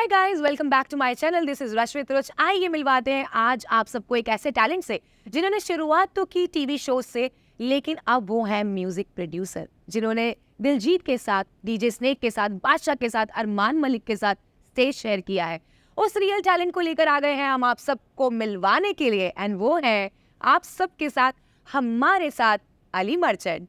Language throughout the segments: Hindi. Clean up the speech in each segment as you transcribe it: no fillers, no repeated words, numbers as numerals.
Guys, welcome back to my channel. This is Rashmit Ruch. आइए मिलवाते हैं आज आप सबको एक ऐसे टैलेंट से जिन्होंने शुरुआत तो की टीवी शो से, लेकिन अब वो है म्यूजिक प्रोड्यूसर, जिन्होंने दिलजीत के साथ, डीजे स्नेक के साथ, बादशाह के साथ, अरमान मलिक के साथ स्टेज शेयर किया है। उस रियल टैलेंट को लेकर आ गए हैं हम आप सबको मिलवाने के लिए, एंड वो है आप सबके साथ, हमारे साथ Ali merchant.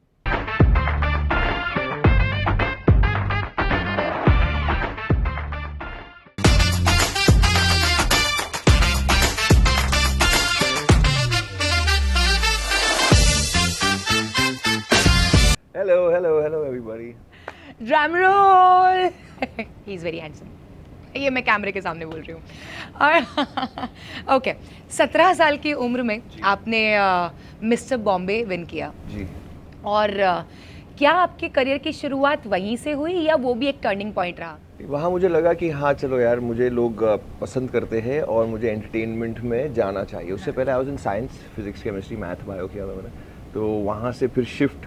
Hello, everybody. Drum roll. He is very handsome. ये मैं कैमरे के सामने बोल रही हूँ। और ओके, 17 साल की उम्र में आपने मिस्टर बॉम्बे विन किया। जी। और क्या आपके करियर की शुरुआत वहीं से हुई या वो भी एक टर्निंग पॉइंट रहा? वहाँ मुझे लगा कि हाँ चलो यार, मुझे लोग पसंद करते हैं और मुझे एंटरटेनमेंट में जाना चाहिए। उससे पहले I was in science, physics, chemistry, math, bio किया था मैंने। तो वहाँ से फिर शिफ्ट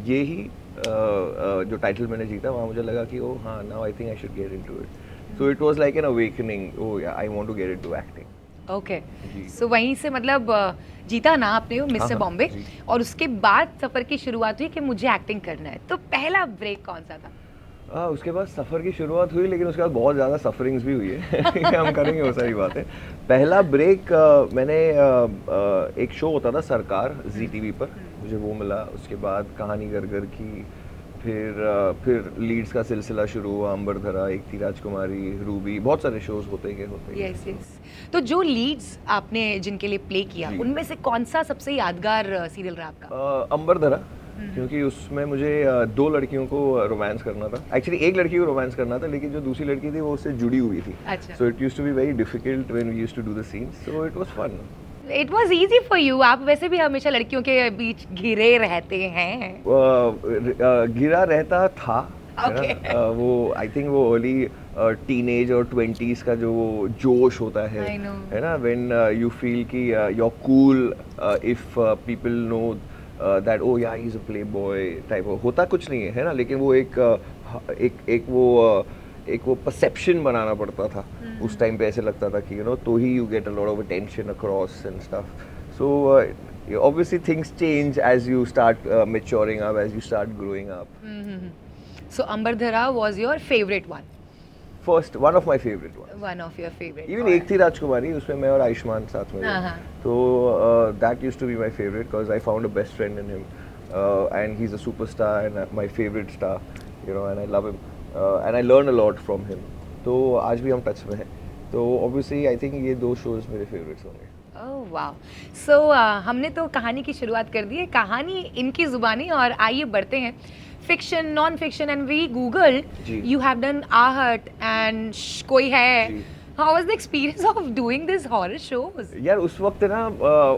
ये ही जो टाइटल मैंने जीता, वहाँ मुझे लगा कि ओह हाँ, now I think I should get into it. So it was like an awakening, oh yeah I want to get into acting. Okay, so वहीं से मतलब जीता ना आपने वो मिस्टर बॉम्बे, और उसके बाद सफर की शुरुआत हुई कि मुझे एक्टिंग करना है। तो पहला ब्रेक कौन सा था? उसके बाद सफ़र की शुरुआत हुई, लेकिन उसके बाद बहुत ज़्यादा सफरिंग्स भी हुई है। हम करेंगे वो सारी बातें। पहला ब्रेक मैंने एक शो होता था सरकार जी टीवी पर, मुझे वो मिला। उसके बाद कहानी घर घर की, फिर लीड्स का सिलसिला शुरू हुआ, अंबरधरा, एक थी राजकुमारी, रूबी, बहुत सारे शोज़ होते गए। Yes yes. तो जो लीड्स आपने जिनके लिए प्ले किया, उनमें से कौन सा सबसे यादगार सीरियल रहा आपका? अंबरधरा, क्योंकि उसमें मुझे 2 लड़कियों को रोमांस करना था। एक्चुअली एक लड़की को रोमांस करना था, लेकिन जो दूसरी लड़की थी वो उससे जुड़ी हुई थी। अच्छा। So it used to be very difficult when we used to do the scenes, so it was fun. It was easy for you. आप वैसे भी हमेशा लड़कियों के बीच घिरे रहते हैं। गिरा रहता था। Okay. है ना? वो आई थिंक वो अर्ली टीनेज और 20s का जो वो जोश होता है, I know. है ना, व्हेन यू फील कि you are cool if people know that oh yeah he is a play boy type. होता कुछ नहीं है ना, लेकिन वो एक वो परसेप्शन बनाना पड़ता था। उस टाइम पे ऐसे लगता था कि तो ही you get a lot of attention across and stuff. So obviously things change as you start maturing up, as you start growing up. So Ambardhara was your favorite one? First, one of my favorite ones. One of your favorite. Even एक थी राजकुमारी, उसमें मैं और आयुष्मान साथ में थे। तो that used to be my favorite because I found a best friend in him, and he's a superstar and my favorite star, and I love him, and I learn a lot from him. तो आज भी हम टच में हैं। तो obviously I think ये 2 shows मेरे favorites होंगे। Oh wow. So हमने तो कहानी की शुरुआत कर दी है, कहानी इनकी जुबानी, और आइए बढ़ते हैं fiction, non fiction, and we Google you have done आहट एंड कोई है। How was the experience of doing this horror shows? यार उस वक्त ना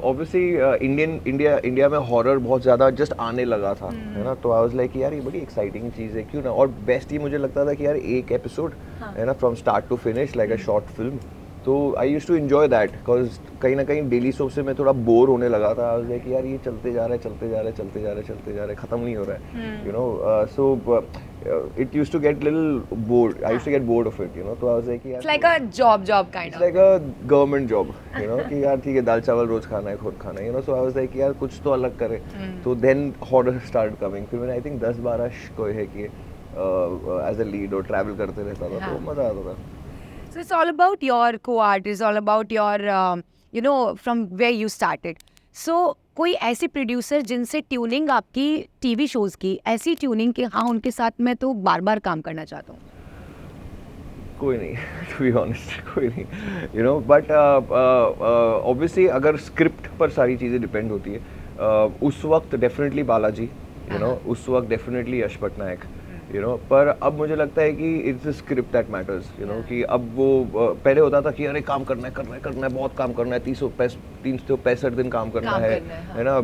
obviously इंडिया में हॉरर बहुत ज़्यादा जस्ट आने लगा था, है ना। तो आई वाज लाइक यार ये बड़ी एक्साइटिंग चीज़ है, क्यों ना। और बेस्ट ये मुझे लगता था कि यार एक एपिसोड है ना, from start to finish like a short film. तो I used to enjoy that because कहीं ना कहीं डेली सोप से मैं थोड़ा बोर होने लगा था। आई वाज लाइक यार ये चलते जा रहा है, खत्म नहीं हो रहा है, सो it used to get little bored. I used to get bored of it, तो I was like it's like a job kind of. It's like a government job, कि यार ठीक है, दाल चावल रोज खाना है, खुद खाना है, so I was like यार कुछ तो अलग करें। तो then horror started coming. फिर मैंने I think 10-12 कोई है कि as a lead और travel करते रहता था, तो मजा आता था। So it's all about your co-art, it's all about your from where you started. So कोई ऐसे प्रोड्यूसर जिनसे ट्यूनिंग आपकी टीवी शोज की ऐसी ट्यूनिंग कि हाँ उनके साथ मैं तो बार बार काम करना चाहता हूँ? कोई नहीं, to be honest, कोई नहीं, but obviously अगर स्क्रिप्ट पर सारी चीज़ें डिपेंड होती है, उस वक्त डेफिनेटली बालाजी, उस वक्त डेफिनेटली यश पटनायक, पर अब मुझे लगता है कि it's the script that matters, कि अब वो पहले होता था कि अरे काम करना है, बहुत काम करना है, 365 दिन काम करना है ना,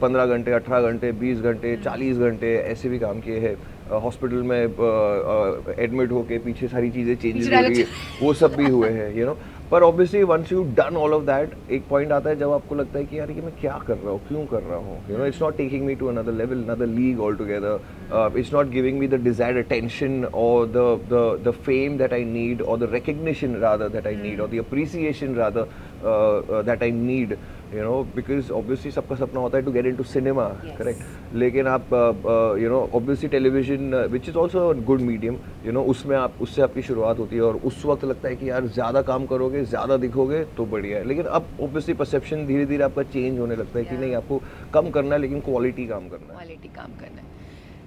15 घंटे, 18 घंटे, 20 घंटे, 40 घंटे ऐसे भी काम किए हैं। हॉस्पिटल में एडमिट होके पीछे सारी चीज़ें चेंजेस हो गई, वो सब भी हुए हैं, पर obviously once you done all of that, एक पॉइंट आता है जब आपको लगता है कि यार ये मैं क्या कर रहा हूँ, क्यों कर रहा हूँ, you know, it's not taking me to another level, another league all together, it's not giving me the desired attention और the fame that I need, और the recognition rather that I need, और the appreciation rather that I need, you know, because obviously सबका सपना होता है to get into cinema, correct, लेकिन आप you know obviously television which is also a good medium, you know, उसमें आप उससे आपकी शुरुआत होती है, और उस वक्त लगता है कि यार ज़्यादा काम करोगे, ज़्यादा दिखोगे तो बढ़िया है, लेकिन अब ऑब्वियसली परसेप्शन धीरे धीरे आपका चेंज होने लगता है कि नहीं, आपको कम करना है लेकिन क्वालिटी काम करना है। क्वालिटी काम करना है।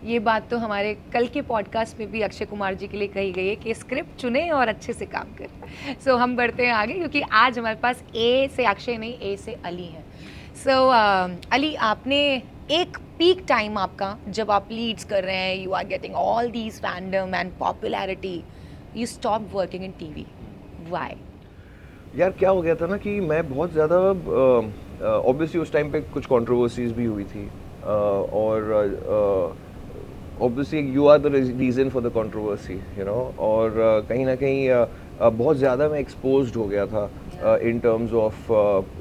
ये बात तो हमारे कल के पॉडकास्ट में भी अक्षय कुमार जी के लिए कही गई है कि स्क्रिप्ट चुने और अच्छे से काम करें। सो हम बढ़ते हैं आगे, क्योंकि आज हमारे पास ए से अक्षय नहीं, ए से अली है। सो अली, आपने एक पीक टाइम आपका जब आप लीड्स कर रहे हैं, you are getting all these fandom and popularity, you stop working in TV, why? यार क्या हो गया था ना कि मैं बहुत ज़्यादा ऑब्वियसली उस टाइम पे कुछ कंट्रोवर्सीज भी हुई थी, और obviously you are the reason for the controversy, you know, और कहीं ना कहीं बहुत ज़्यादा मैं एक्सपोज्ड हो गया था in terms of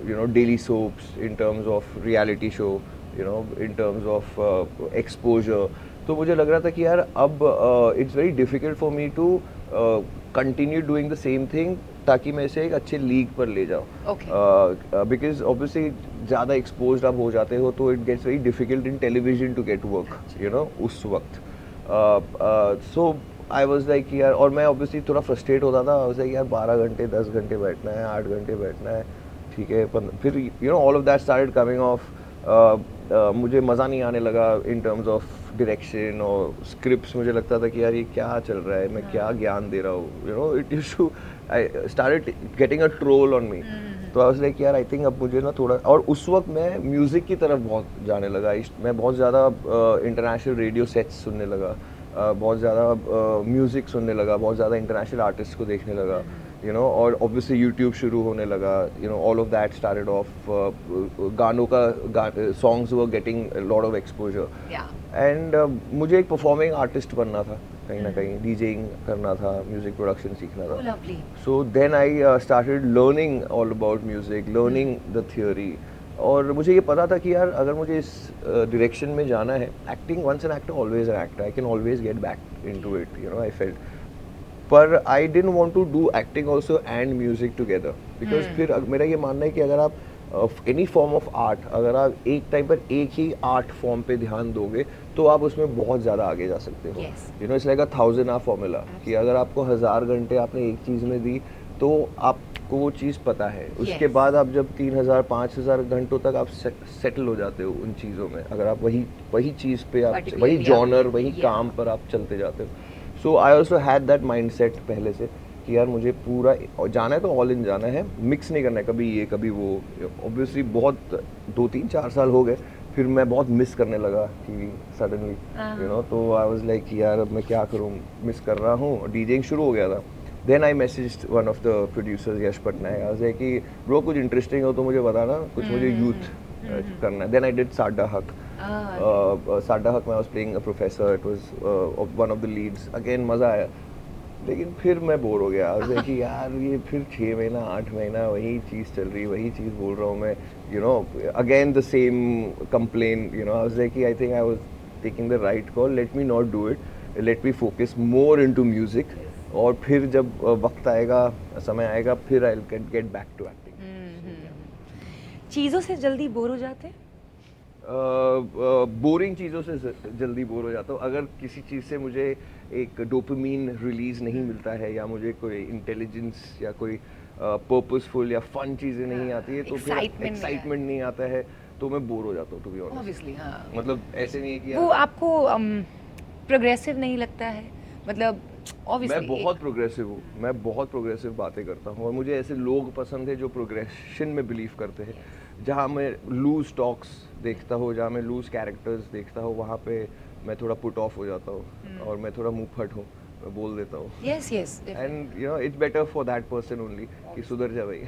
you know daily soaps, in terms of reality show, you know, in terms of exposure. तो मुझे लग रहा था कि यार अब it's very difficult for me to continue doing the same thing ताकि मैं इसे एक अच्छे लीग पर ले जाऊँ. Because obviously ज़्यादा exposed आप हो जाते हो तो it gets very difficult in television to get work, you know, उस वक्त. So आई वॉज लाइक कि यार, और मैं ऑब्वियसली थोड़ा फ्रस्ट्रेट होता था, आई यार 12 घंटे 10 घंटे बैठना है, 8 घंटे बैठना है, ठीक है, फिर you know all of that started coming of, मुझे मज़ा नहीं आने लगा इन टर्म्स ऑफ डायरेक्शन और स्क्रिप्ट्स, मुझे लगता था कि यार ये क्या चल रहा है, मैं क्या ज्ञान दे रहा हूँ, you know, it used to, I started getting a troll on me. तो आई वाज लाइक यार आई थिंक अब मुझे ना थोड़ा, और उस वक्त मैं म्यूज़िक की तरफ बहुत जाने लगा, मैं बहुत ज़्यादा इंटरनेशनल रेडियो सेट्स सुनने लगा, बहुत ज़्यादा म्यूज़िक सुनने लगा, बहुत ज़्यादा इंटरनेशनल आर्टिस्ट को देखने लगा, यू नो, और ऑब्वियसली यूट्यूब शुरू होने लगा, you no, all of that started off, गानों का songs were getting lot of exposure, and मुझे एक परफॉर्मिंग आर्टिस्ट बनना था, कहीं ना कहीं डीजेइंग करना था, म्यूज़िक प्रोडक्शन सीखना था. So then I started learning all about music, learning the theory, और मुझे ये पता था कि यार अगर मुझे इस डायरेक्शन में जाना है, acting, once an actor always an actor, I can always get back into it, you know, I felt, पर I didn't want to do acting also and music together, because फिर मेरा ये मानना है कि अगर आप एनी फॉर्म ऑफ आर्ट, अगर आप एक टाइम पर एक ही आर्ट फॉर्म पे ध्यान दोगे तो आप उसमें बहुत ज़्यादा आगे जा सकते हो. You know, it's like a 1000 hour formula, कि अगर आपको 1000 घंटे आपने एक चीज़ में दी तो आपको वो चीज़ पता है, उसके बाद आप जब 3000 5000 घंटों तक आप सेटल हो जाते हो उन चीज़ों में, अगर आप वही चीज़ पे आप वही जॉनर वही काम पर आप चलते जाते हो. So I also had that mindset पहले से कि यार मुझे पूरा जाना है तो ऑल इन जाना है, मिक्स नहीं करना है कभी ये कभी वो. ऑब्वियसली बहुत 2-3-4 साल हो गए, फिर मैं बहुत मिस करने लगा टीवी सडनली, यू नो, तो आई वाज लाइक यार अब मैं क्या करूँ, मिस कर रहा हूँ. डीजेइंग शुरू हो गया था. Then I messaged one of the producers, Yash Patnaik, I was like कि ब्रो कुछ इंटरेस्टिंग हो तो मुझे बताना, कुछ मुझे यूथ करना है. देन आई डिड साडा हक. साडा हक में I was playing a professor, it was one of the leads. Again मज़ा आया, लेकिन फिर मैं बोर हो गया. आई कि यार ये फिर 6 महीना 8 महीना वही चीज़ चल रही, वही चीज़ बोल रहा हूँ मैं, you know, again the same complain, you know. I कि I think I was taking the right call, let me not do it, let me focus more into music, और फिर जब वक्त आएगा, समय आएगा, फिर I will get back to acting. चीज़ों से जल्दी बोर हो जाते हैं? बोरिंग चीज़ों से जल्दी बोर हो जाता हूँ. अगर किसी चीज़ से मुझे एक डोपामीन रिलीज नहीं मिलता है, या मुझे कोई इंटेलिजेंस या कोई पर्पसफुल या फन चीज़ें नहीं आती है, तो फिर एक्साइटमेंट नहीं आता है, तो मैं बोर हो जाता हूँ, टू बी ऑनेस्ट. ऑब्वियसली, हाँ. मतलब ऐसे नहीं है कि वो आपको प्रोग्रेसिव नहीं लगता है? मतलब मैं बहुत प्रोग्रेसिव हूँ, मैं बहुत प्रोग्रेसिव बातें करता हूँ, और मुझे ऐसे लोग पसंद है जो प्रोग्रेशन में बिलीव करते हैं. जहाँ मैं लूज टॉक्स देखता हूँ, जहाँ मैं लूज कैरेक्टर्स देखता हूँ, वहाँ पे मैं थोड़ा पुट ऑफ हो जाता हूँ, और मैं थोड़ा मुँह फट हूँ, मैं बोल देता हूँ. Yes yes, and you know it's better for that person only कि सुधर जा भाई,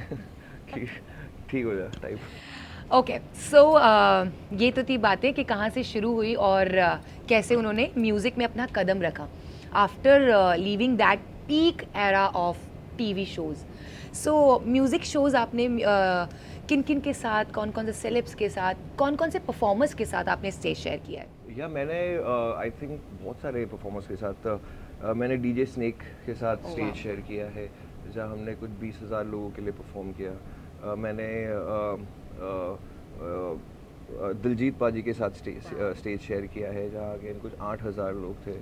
कि ठीक हो जा टाइप. ओके, सो ये तो थी बातें कि कहाँ से शुरू हुई और कैसे उन्होंने म्यूज़िक में अपना कदम रखा after leaving that peak era of TV shows. So music shows आपने किन किन के साथ, कौन कौन से सेलेब्स के साथ, कौन कौन से परफॉर्मर्स के साथ आपने स्टेज शेयर किया है? या मैंने आई थिंक बहुत सारे परफॉर्मर्स के साथ मैंने डीजे स्नेक के साथ Oh, स्टेज wow. शेयर किया है, जहाँ हमने कुछ 20,000 लोगों के लिए परफॉर्म किया। मैंने दिलजीत पाजी के साथ स्टेज शेयर किया है, जहाँ अगेन कुछ 8,000 लोग थे।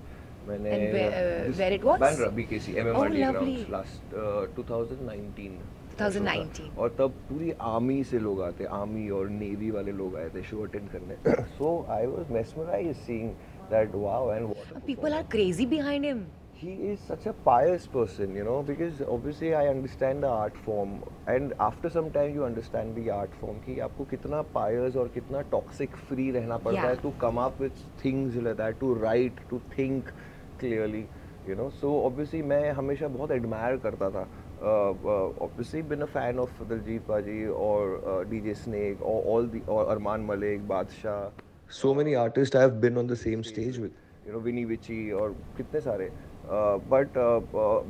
मैंने And where it was? Bandra BKC Oh, MMRD lovely. Grounds last 2019 2019. और तब पूरी आर्मी से लोग आते, आर्मी और नेवी वाले लोग आए थे शो अटेंड करने। So I was mesmerised seeing that wow and what People are crazy behind him. he is such a pious person, you know, because obviously I understand the art form, and after some time you understand the art form कि आपको कितना pious और कितना toxic free रहना पड़ता है Yeah. to come up with things like that, to write, to think clearly, you know. So obviously मैं हमेशा बहुत admire करता था. Obviously been a fan of Diljit Paji or DJ Snake or all the or Arman Malik, Badshah. So many artists I have been on the same stage with, you know, Vinny Vici और कितने सारे. But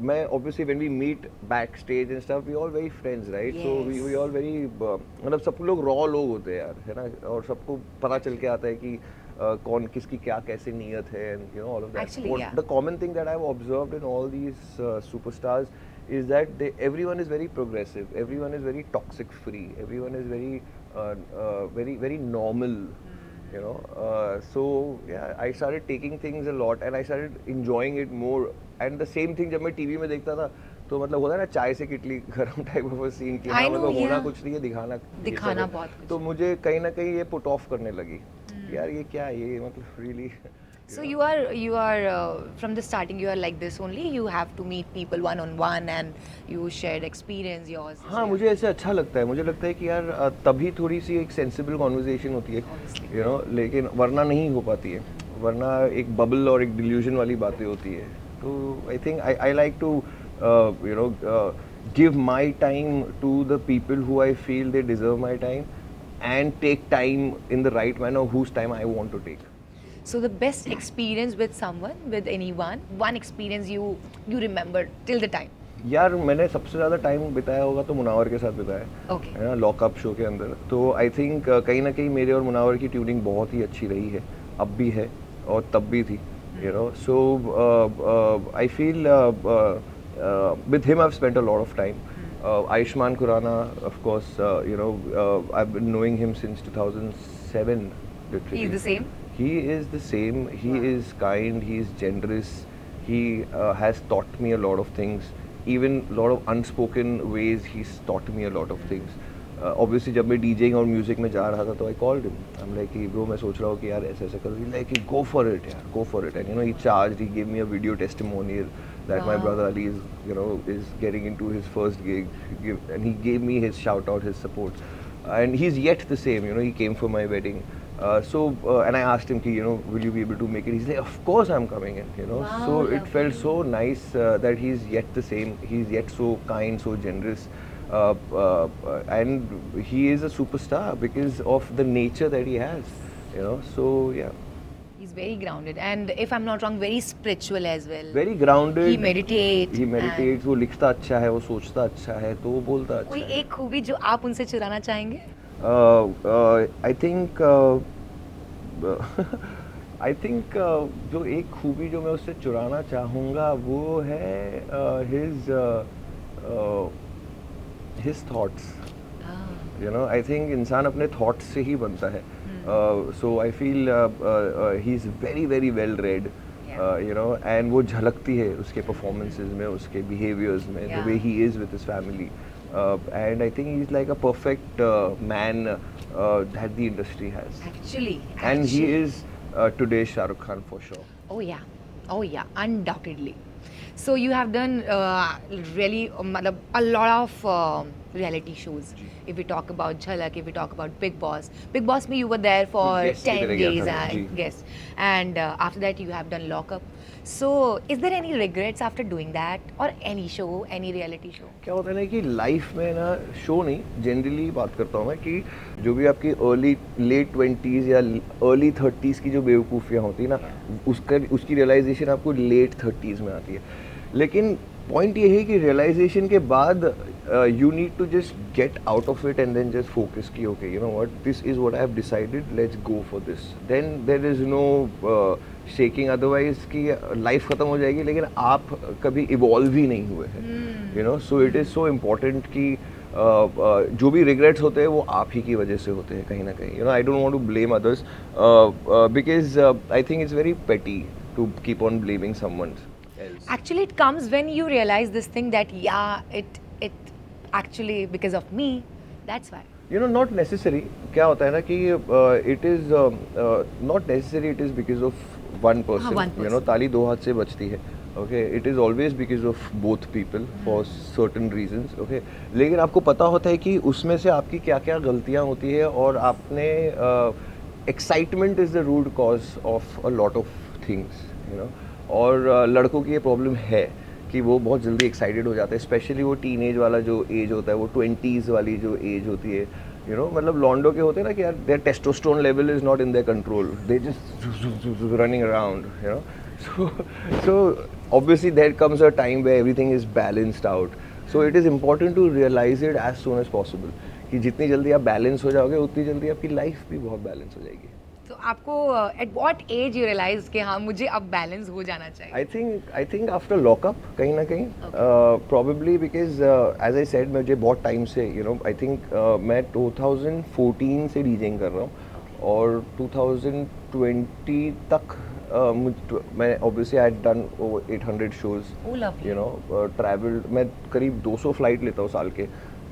मैं obviously when we meet backstage and stuff, we all very friends, right? So we all very मतलब सब लोग raw लोग होते हैं यार, है ना? और सबको पता चल के आता है कि कौन किसकी क्या कैसे नीयत है, and you know all of that. Actually, yeah. The common thing that I've observed in all these superstars is that everyone is very progressive, everyone is very toxic free, everyone is very normal. You know, so yeah, I started taking things a lot and I started enjoying it more. And the same thing जब मैं टीवी में देखता था, तो मतलब होता है ना चाय से किटली गरम टाइप ऑफ सीन कि I हाँ know, मतलब होना yeah. कुछ नहीं है, दिखाना ये सब है। बहुत कुछ। तो मुझे कहीं ना कहीं ये पुट ऑफ करने लगी यार, ये क्या है ये, मतलब really So you are from the starting you are like this only. You have to meet people one on one and you shared experience yours. हाँ, मुझे ऐसे अच्छा लगता है, मुझे लगता है कि यार तभी थोड़ी सी एक सेंसिबल कॉन्वर्जेशन होती है, Obviously. यू नो, लेकिन वरना नहीं हो पाती है, वरना एक बबल और एक डिल्यूजन वाली बातें होती है। तो I think I like to you know give my time to the people who I feel they deserve my time and take time in the right manner whose time I want to take. So the best experience with someone, with anyone, one experience you remember till the time. यार मैंने सबसे ज़्यादा टाइम बिताया होगा तो मुनावर के साथ बिताया Okay. है ना, लॉकअप शो के अंदर। तो आई थिंक कहीं ना कहीं मेरे और मुनावर की ट्यूनिंग बहुत ही अच्छी रही है, अब भी है और तब भी थी, you know. So I feel with him I've spent a lot of time. Ayushmann Khurrana, of course, you know, I've been knowing him since 2007 literally. He's the same. He is the same. He is kind. He is generous. He has taught me a lot of things. Even a lot of unspoken ways. He's taught me a lot of things. Obviously, जब मैं DJing और music में जा रहा था, तो I called him. I'm like, bro, मैं सोच रहा हूँ कि यार ऐसे ऐसे कर। He's like, go for it, यार, go for it. And you know, he charged. He gave me a video testimonial that my Wow. brother Ali is, you know, is getting into his first gig, and he gave me his shout out, his support. And he's yet the same. You know, he came for my wedding. And I asked him, you know, will you be able to make it? He's like, of course I'm coming in, you know. Wow, So it felt lovely. so nice that he's yet the same. He's yet so kind, so generous. And he is a superstar because of the nature that he has, you know. So yeah, He's very grounded and if I'm not wrong, very spiritual as well. very grounded. He meditates. He meditates. वो लिखता अच्छा है, वो सोचता अच्छा है, तो वो बोलता अच्छा कोई है। एक खूबी जो आप उनसे चुराना चाहेंगे? I think I think जो एक खूबी जो मैं उससे चुराना चाहूँगा वो है his thoughts. You know, I think इंसान अपने thoughts से ही बनता है. So I feel he's very very well read. Yeah. You know, and वो झलकती है उसके performances में, उसके behaviors में, the Yeah. way he is with his family. And I think he's like a perfect man that the industry has. Actually. And he is today's Shah Rukh Khan for sure. Oh yeah, undoubtedly. So you have done really मतलब a lot of reality shows. If we talk about Jhalak, if we talk about Big Boss में you were there for Guest की 10 तरह गया days था मैं, and ji. guest. And after that you have done Lockup. So is there any regrets after doing that or any show, any reality show? क्या होता है ना कि लाइफ में ना, शो नहीं, जनरली बात करता हूँ मैं, कि जो भी आपकी अर्ली लेट 20s या अर्ली 30s की जो बेवकूफ़ियाँ होती है ना, उसकी रियलाइजेशन आपको लेट 30s में आती है। लेकिन पॉइंट ये है कि रियलाइजेशन के बाद you need to just get out of it and then just focus की okay you know what this is what I have decided let's go for this then there is no shaking otherwise की लाइफ खत्म हो जाएगी लेकिन आप कभी इवॉल्व ही नहीं हुए हैं you know so it is so important कि जो भी रिग्रेट्स होते हैं वो आप ही की वजह से होते हैं कहीं ना कहीं you know I don't want to blame others because I think it's very petty to keep on blaming someone else. Actually, it comes when you realize this thing that yeah, it actually because of me. That's why. You know, not necessary. क्या होता है ना कि it is not necessary. It is because of one person. one You know, ताली दो हाथ से बचती है. Okay, it is always because of both people for certain reasons. Okay, लेकिन आपको पता होता है कि उसमें से आपकी क्या-क्या गलतियाँ होती है और आपने excitement is the root cause of a lot of things. You know. और लड़कों की ये प्रॉब्लम है कि वो बहुत जल्दी एक्साइटेड हो जाते हैं स्पेशली वो टीनेज वाला जो एज होता है वो 20s वाली जो एज होती है यू नो मतलब लॉन्डो के होते हैं ना कि यार there testosterone level is not in there control they just running around you know so obviously there comes a time where everything is balanced out so it is important to realize it as soon as possible कि जितनी जल्दी आप बैलेंस हो जाओगे उतनी जल्दी आपकी लाइफ भी बहुत बैलेंस हो जाएगी तो आपको at what age you realize कि हाँ मुझे अब बैलेंस हो जाना चाहिए? I think after lockup कहीं ना कहीं probably because as I said मुझे बहुत टाइम से you know I think मैं 2014 से डीजेइंग कर रहा हूँ और 2020 तक मैं obviously I had done over 800 shows Oh, lovely. you know traveled मैं करीब 200 फ्लाइट लेता हूँ साल के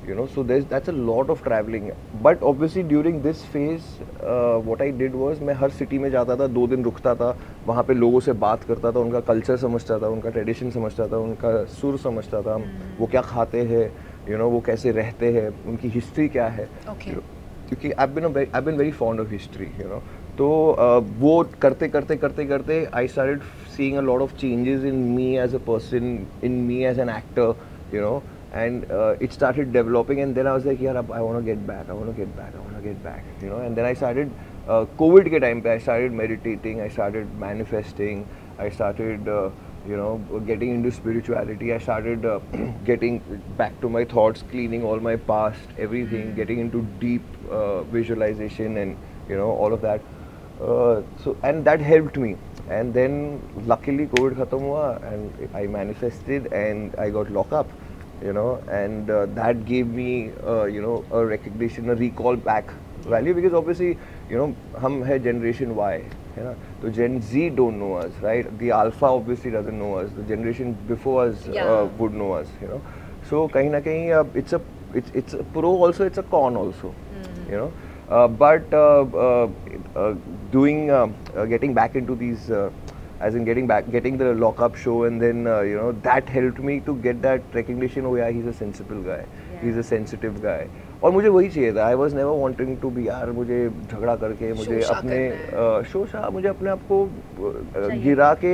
you know so that's a lot of traveling but obviously during this phase what I did was मैं हर सिटी में जाता था 2 दिन रुकता था वहाँ पे लोगों से बात करता था उनका कल्चर समझता था उनका ट्रेडिशन समझता था उनका सुर समझता था वो क्या खाते हैं you know वो कैसे रहते हैं उनकी हिस्ट्री क्या है Okay. क्योंकि I've been very fond of history you know तो वो करते करते करते करते I started seeing a lot of changes in me as a person in me as an actor you know and it started developing and then I was like yeah I want to get back I want to get back I want to get back you know and then I started COVID के time पे I started meditating I started manifesting I started you know getting into spirituality I started getting back to my thoughts cleaning all my past everything getting into deep visualization and you know all of that so and that helped me and then luckily COVID खत्म हुआ and I manifested and I got locked up you know and that gave me you know a recognition a recall back value because obviously you know हम है generation Y है ना तो Gen Z don't know us right the alpha obviously doesn't know us the generation before us would know us you know so कहीं ना कहीं it's a pro also it's a con also you know but doing getting back into these as in getting the lockup show and then you know that helped me to get that recognition oh yeah he's a sensible guy he's a sensitive guy और मुझे वही चाहिए था I was never wanting to be यार मुझे झगड़ा करके मुझे अपने शोशा मुझे अपने आप को गिरा के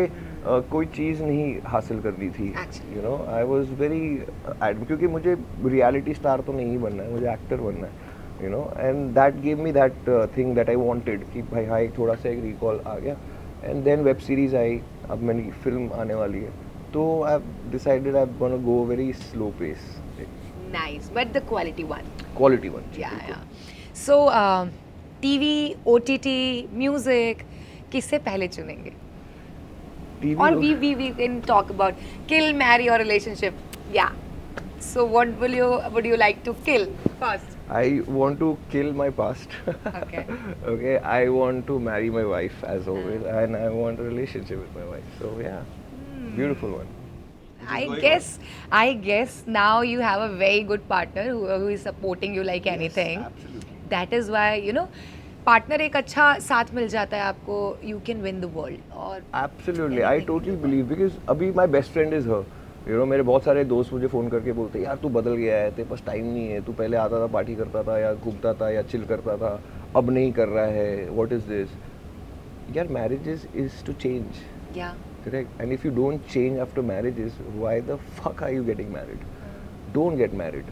कोई चीज़ नहीं हासिल करनी थी you know I was very क्योंकि मुझे रियलिटी स्टार तो नहीं बनना है मुझे एक्टर बनना है you know and that gave me that thing that I wanted कि भाई हाँ एक थोड़ा सा एक रिकॉल आ गया and then web series आई अब मेरी फिल्म आने वाली है तो I've decided I'm gonna go very slow pace Nice, but the quality one. quality one Yeah. So TV, OTT, music, किससे पहले चुनेंगे? TV Or we can talk about kill, marry or relationship. Yeah. So what would you like to kill first? I want to kill my past Okay. okay I want to marry my wife as always and I want a relationship with my wife so yeah beautiful one I guess now you have a very good partner who is supporting you like anything. absolutely That is why you know partner एक अच्छा साथ मिल जाता है आपको you can win the world और Absolutely, I anything totally in the believe because अभी my best friend is her. You know मेरे बहुत सारे दोस्त मुझे फ़ोन करके बोलते हैं यार तू बदल गया है तेरे पास टाइम नहीं है तू पहले आता था पार्टी करता था या घूमता था या चिल करता था अब नहीं कर रहा है what is this यार marriages is to change Yeah. correct and if you don't change after marriages why the fuck are you getting married don't get married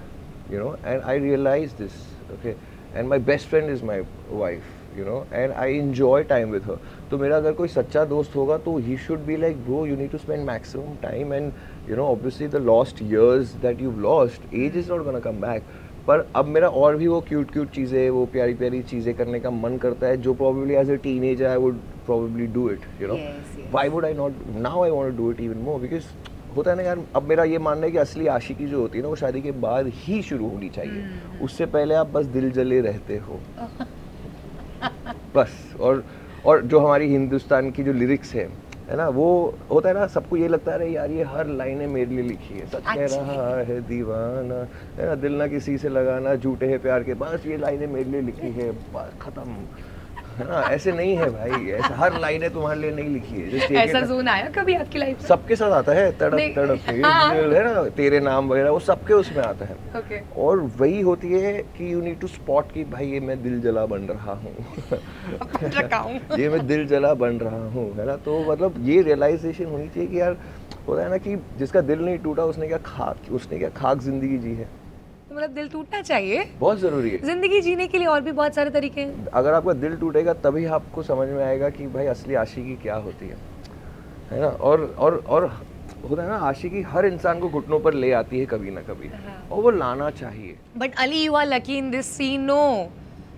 you know and I realize this okay and my best friend is my wife you know, and I enjoy time with her. तो मेरा अगर कोई सच्चा दोस्त होगा तो he should be like, bro, you need to spend maximum time, and you know, obviously the lost years that you've lost, age is not gonna come back. पर अब मेरा और भी वो क्यूट क्यूट चीज़ें, वो प्यारी प्यारी चीज़ें करने का मन करता है जो probably as a teenager I would probably do it, you know. Yes, yes. Why would I not? Now I want to do it even more because होता है ना यार, अब मेरा ये मानना है कि असली आशिकी जो होती है ना वो शादी के बाद ही शुरू होनी चाहिए। उससे पहले आप बस दिल जले रहते हो बस। और जो हमारी हिंदुस्तान की जो लिरिक्स है ना, वो होता है ना, सबको ये लगता है अरे यार ये हर लाइनें मेरे लिए लिखी है, सच कह रहा है दीवाना, है ना, दिल ना किसी से लगाना, झूठे है प्यार के, बस ये लाइनें मेरे लिए लिखी है, बस खत्म, है ना। ऐसे नहीं है भाई, ऐसे हर लाइनें तुम्हारे लिए नहीं लिखी है। Just take ऐसा it- जोन आया कभी आपकी लाइफ में? सबके साथ आता है, तड़प नहीं। तड़प ये हाँ। दिल, है ना, तेरे नाम वगैरह, वो सबके उसमें आता है। ओके। और वही होती है कि यू नीड टू स्पॉट कि भाई ये मैं दिल जला बन रहा हूँ रखा हूँ। ये मैं दिल जला बन रहा हूँ, है ना। तो मतलब ये रियलाइजेशन होनी चाहिए कि यार होता है ना कि जिसका दिल नहीं टूटा उसने क्या खाक जिंदगी जी है। तो मतलब दिल टूटना चाहिए, बहुत जरूरी है। जिंदगी जीने के लिए और भी बहुत सारे तरीके हैं। अगर आपका दिल टूटेगा तभी आपको समझ में आएगा कि भाई असली आशिकी क्या होती है ना। और होता है ना, आशिकी हर इंसान को घुटनों पर ले आती है कभी ना कभी, और वो लाना चाहिए। But Ali, you are lucky in this scene. No,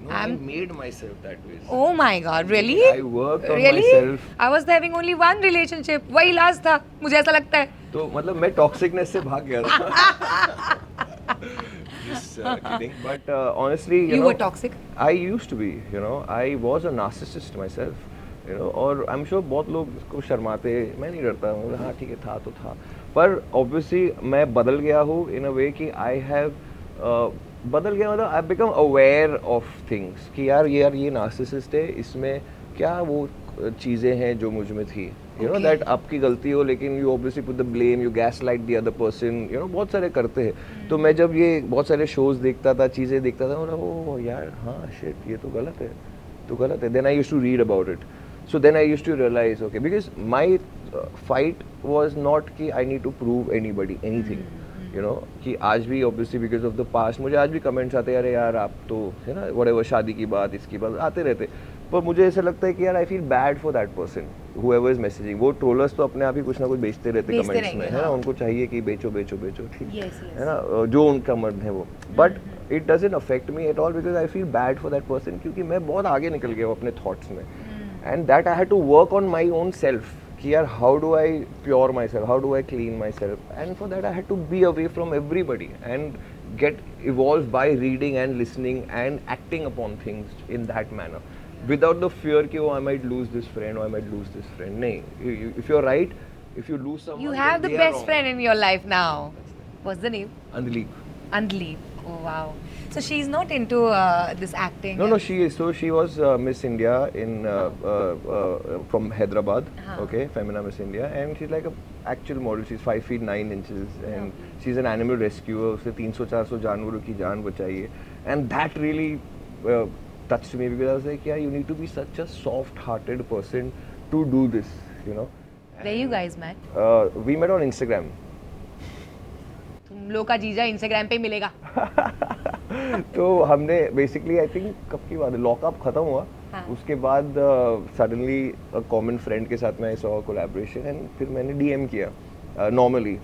No, I made myself that way. oh my god, really? I worked on Really? myself. I was having only one relationship, वही लास्ट था, मुझे ऐसा लगता है। तो मतलब मैं टॉक्सिकनेस से भाग गया था Just kidding. But honestly, You were toxic? I used to be, you know, I was a narcissist myself, you know, और I'm sure बहुत लोग इसको शर्माते, मैं नहीं डरता, मतलब हाँ ठीक है, था तो था। पर obviously मैं बदल गया हूँ in a way कि I have बदल गया, मतलब I become aware of things कि यार ये नार्सिसिस्ट है, इसमें क्या वो चीज़ें हैं जो मुझ में थी, यू नो, दैट आपकी गलती हो लेकिन you obviously put the blame, you gas light the other person, you know, बहुत सारे करते हैं। तो मैं जब ये बहुत सारे शोज देखता था, चीज़ें देखता था, ओह यार हाँ शिट, ये तो गलत है, तो गलत है। Then I used to read about it, so then I used to realise okay, because my fight was not कि I need to prove anybody anything, you know, कि आज भी obviously because of the past मुझे आज भी कमेंट्स आते हैं, अरे यार आप तो, है ना, व्हाटएवर, शादी की बात, इसकी बात आते रहते, पर मुझे ऐसा लगता है कि यार I feel bad for that person whoever is messaging. वो ट्रोलर्स तो अपने आप ही कुछ ना कुछ बेचते रहते कमेंट्स में, है ना, उनको चाहिए कि बेचो बेचो बेचो, ठीक है ना, जो उनका मन है वो। But it doesn't affect me at all because I feel bad for that person, क्योंकि मैं बहुत आगे निकल गया हूँ अपने थॉट्स में, and that I had to work on my own self कि यार how do I pure my self, how do I clean my self, and for that I had to be away from everybody and get evolved by reading and listening and acting upon things in that manner without the fear कि oh I might lose this friend or I might lose this friend. नहीं, if you're right, if you lose someone, You then have the they are best wrong. friend in your life now. What's the name? Anjali. Anjali. Oh wow. So she's not into this acting. No, she is. So she was Miss India in from Hyderabad. Okay, Femina Miss India, and she's like a actual model. She's 5 feet 9 inches, and she's an animal rescuer. उसने 300-400 जानवरों की जान बचाई है, and that really touched me because I was like, yeah, you need to be such a soft-hearted person to do this, you know. Where you guys met? We met on Instagram. तुम लोग का जीजा इंस्टाग्राम पे ही मिलेगा। तो हमने बेसिकली आई थिंक कब की बात है, लॉकअप खत्म हुआ, उसके बाद सडनली कॉमन फ्रेंड के साथ में आई सॉ कोलैबोरेशन, एंड फिर मैंने डीएम किया नॉर्मली,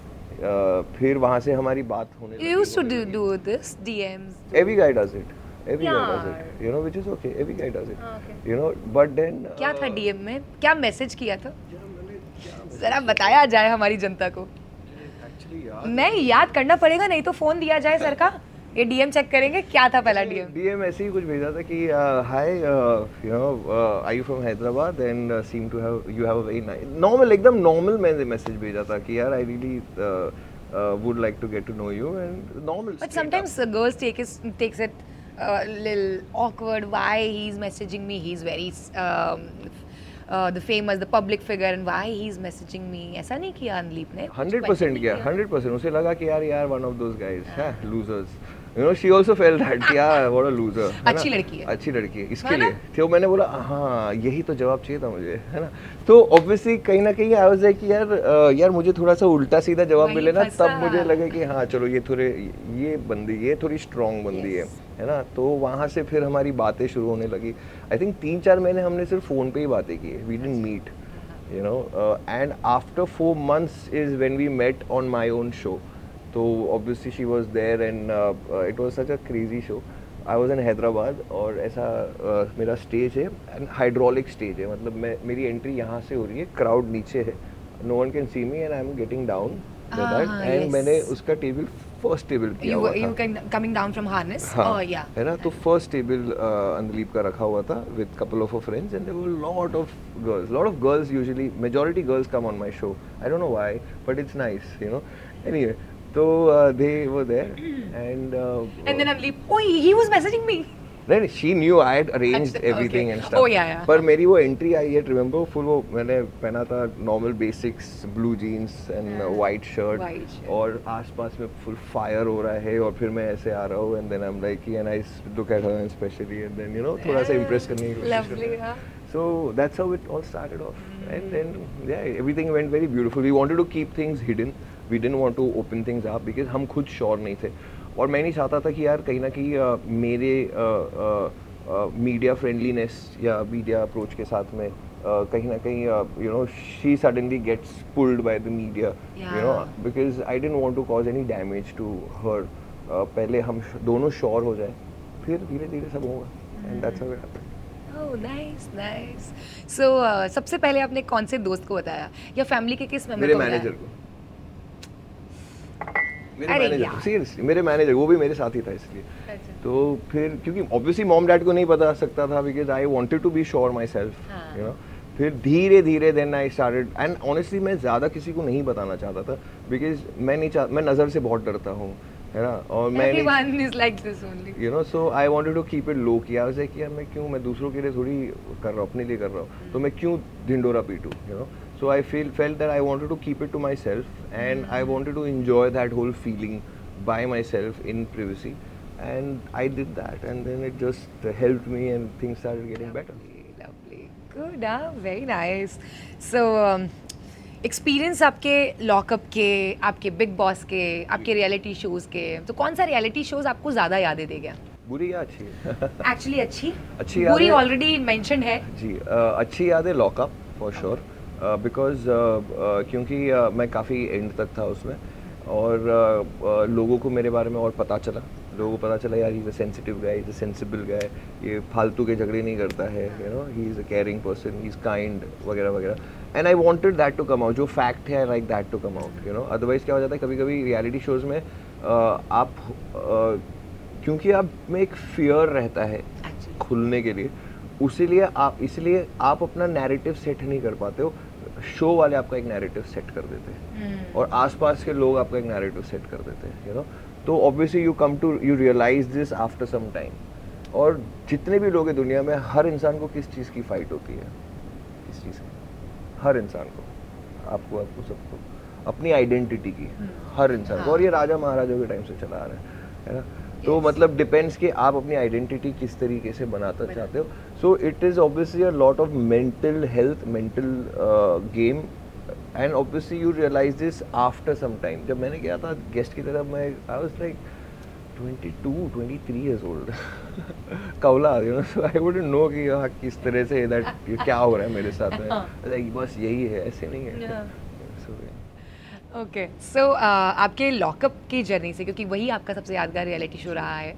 फिर वहाँ से हमारी बात होने You used to do this DMs. Every guy does it. Every guy does it. You know, which is okay. Every guy does it. Okay. You know, but then क्या था DM में? क्या मैसेज किया था? जरा बताया जाए हमारी जनता को। एक्चुअली यार नहीं, याद करना पड़ेगा, नहीं तो फोन दिया जाए सर का, ये डीएम चेक करेंगे क्या था पहला डीएम। डीएम ऐसे ही कुछ भेजा था कि hi you know I you from Hyderabad and seem to have you have a very nice, normal, एकदम नॉर्मल मैंने मैसेज भेजा था कि यार I really would like to get to know you, and normal. But sometimes girls takes it little awkward. Why he's messaging me? He's very the famous, the public figure, and why he's messaging me? ऐसा नहीं किया अनलीप ने? 100% किया, 100%। उसे लगा कि यार one of those guys, losers. You know she also felt that यार व्हाट अ लूजर, अच्छी लड़की है। अच्छी लड़की है इसके है ना? लिए। तो मैंने बोला हाँ यही तो जवाब चाहिए था मुझे, है ना। तो ऑब्वियसली कहीं ना कहीं आई वाज लाइक यार यार मुझे थोड़ा सा उल्टा सीधा जवाब वही मिले ना, फंसा। तब मुझे लगे कि हाँ चलो ये थोड़े ये बंदी ये थोड़ी स्ट्रांग बंदी Yes. है ना। तो वहाँ से फिर हमारी बातें शुरू होने लगी। आई थिंक 3-4 महीने हमने सिर्फ फ़ोन पे ही बातें की, we didn't meet, you know, and after 4 months is when we met on my own show. So obviously she was there and it was such a crazy show. I was in Hyderabad और ऐसा मेरा स्टेज है एंड हाइड्रोलिक स्टेज है, मतलब मैं मेरी एंट्री यहाँ से हो रही है, क्राउड नीचे है, no one can see me and I am getting down and yes. मैंने उसका टेबल फर्स्ट टेबल किया You हुआ were- था। you can coming down from harness? हाँ, Oh yeah. है ना। तो फर्स्ट टेबल अंदलीप का रखा हुआ था with couple of friends and there were lot of girls usually majority girls come on my show, I don't know why but it's nice, you know. Anyway तो they were there and And then I'm like, oh, he was messaging me. नहीं she knew I had arranged अच्छा, everything okay. And Oh, stuff. yeah, yeah. पर मेरी वो एंट्री आई है रिमेंबर फुल, वो मैंने पहना था normal basics blue jeans and white White shirt shirt. और आसपास में फुल फायर हो रहा है और फिर मैं ऐसे आ रहा हूँ and then I am like and I look at her specially and then you know थोड़ा सा इंप्रेस करने की कोशिश Lovely, करता हूँ। yeah. So that's how it all started off, and then yeah, everything went very beautiful. We wanted to keep things hidden. We didn't want to open things up because हम खुद श्योर नहीं थे और मैं नहीं चाहता था कि यार कहीं ना कहीं मेरे मीडिया फ्रेंडलीनेस या मीडिया अप्रोच के साथ में कहीं ना कहीं you know she suddenly gets pulled by the media, you know, Yeah. Because I didn't want to cause any damage to her. पहले हम दोनों श्योर हो जाए फिर धीरे धीरे सब होगा and that's how it happened. Oh, nice, nice. So, सबसे पहले आपने कौन से दोस्त को बताया या फैमिली के किस मेंबर मेरे को बताया? मैनेजर को, मेरे अरे मैनेजर यार। को, सीरियसली मेरे मैनेजर, वो भी मेरे साथ ही था इसलिए। अच्छा। तो फिर क्योंकि ऑब्वियसली मॉम डैड को नहीं बता सकता था because I wanted to be sure myself, हाँ। You know. फिर धीरे धीरे then I started and honestly मैं ज़्यादा किसी को नहीं बताना चाहता था बिकॉज मैं नज़र से बहुत डरता हूँ, है ना। और मैं नहीं, Everyone is like this only. You know, so I wanted to keep it low किया उसे कि यार मैं दूसरों के लिए थोड़ी कर रहा हूँ, अपने लिए कर रहा हूँ, तो मैं क्यों ढिंडोरा पीटूँ, you know. So I felt that I wanted to keep it to myself and I wanted to enjoy that whole feeling by myself in privacy, and I did that and then it just helped me and things started getting better. Lovely. Good, very nice. So, experience आपके लॉकअप के, आपके बिग बॉस के, आपके रियलिटी शोज के, तो कौन सा रियलिटी शोज आपको ज़्यादा यादें दे गया? बुरी या अच्छी? एक्चुअली अच्छी अच्छी बुरी यादें- ऑलरेडी मेंशन है। जी अच्छी याद है लॉकअप फॉर श्योर बिकॉज क्योंकि मैं काफ़ी एंड तक था उसमें और लोगों को मेरे बारे में और पता चला, लोगों को पता चला यार he is a sensitive guy, is a sensible guy, ये फालतू के झगड़े नहीं करता है, you know, he is a caring person, he is kind वगैरह वगैरह। And I wanted that to come out, जो फैक्ट है I like that to come out, you know. Otherwise क्या हो जाता है कभी कभी रियलिटी शोज़ में आप क्योंकि आप में एक फियर रहता है खुलने के लिए, इसलिए आप अपना नैरेटिव सेट नहीं कर पाते हो, शो वाले आपका एक नैरेटिव सेट कर देते हैं और आसपास के लोग आपका एक नैरेटिव सेट कर देते हैं, यू नो। तो obviously you realise this after some time. और जितने भी लोग हैं दुनिया में, हर इंसान को किस चीज़ की फाइट होती है, किस चीज़ की, हर इंसान को, आपको सबको अपनी आइडेंटिटी की, हर इंसान को, और ये राजा महाराजों के टाइम से चला आ रहा है ना। तो मतलब डिपेंड्स कि आप अपनी आइडेंटिटी किस तरीके से बनाना चाहते हो। So it is obviously a lot of mental health, mental game, and obviously you realise this after some time. जब मैंने किया था गेस्ट की तरफ, मैं I was like 22-23 years old कौला, you know, so I wouldn't know कि हाँ किस तरह से दैट क्या हो रहा है मेरे साथ में, लाइक बस यही है, ऐसे नहीं है। So, ओके, सो आपके लॉकअप की जर्नी से, क्योंकि वही आपका सबसे यादगार रियलिटी शो रहा है,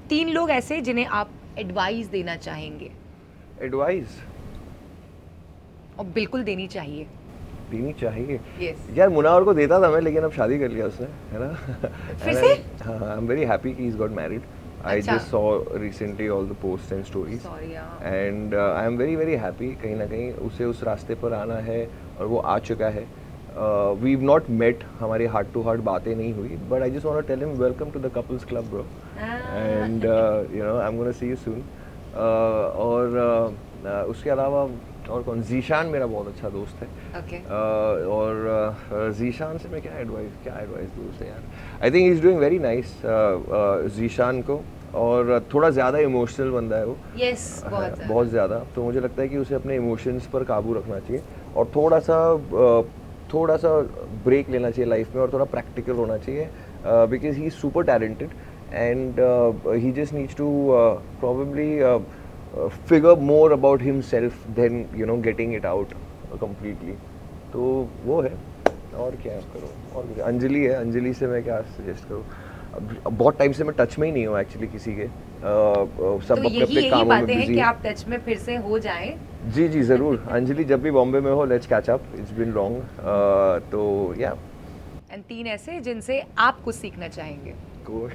3 लोग ऐसे जिन्हें आप एडवाइस देना चाहेंगे एडवाइस और बिल्कुल देनी चाहिए। देनी चाहिए Yes. यार, मुनावर को देता था मैं, लेकिन अब शादी कर लिया उसने, है ना। फिर से? हाँ, आई एम वेरी हैप्पी कि ही गॉट मैरिड। आई अच्छा। Just saw recently all the post and stories Sorry, yeah. And I am very very happy. कहीं ना कहीं उसे उस रास्ते पर आना है और वो आ चुका है। वी हैव नॉट मेट, हमारी हार्ट टू हार्ट बातें नहीं हुई, but I just want to tell him welcome to the couples club bro, and you know I am gonna see you soon. और उसके अलावा और कौन, जीशान मेरा बहुत अच्छा दोस्त है। ओके। और जीशान से मैं क्या एडवाइस दूँ उसे यार। I think he is doing very nice Zeeshan को। और थोड़ा ज़्यादा इमोशनल बंदा है वो। यस, बहुत बहुत ज़्यादा। तो मुझे लगता है कि उसे अपने इमोशंस पर काबू रखना चाहिए और थोड़ा सा ब्रेक लेना चाहिए लाइफ में और थोड़ा प्रैक्टिकल होना चाहिए, because he is super talented and he just needs to probably figure more about himself than getting it out completely। तो वो है। और क्या करो, और अंजलि है, अंजलि से मैं क्या सजेस्ट करूँ। अब बहुत टाइम से मैं टच में ही नहीं हूँ एक्चुअली किसी के, सब तो अपने अपने यही कामों में बातें हैं बिजी कि है। आप टच में फिर से हो जाएं। जी जी ज़रूर। अंजलि जब भी बॉम्बे में हो, let's catch up, it's been long. तो या एंड 3 ऐसे जिनसे आप कुछ सीखना चाहेंगे। कोई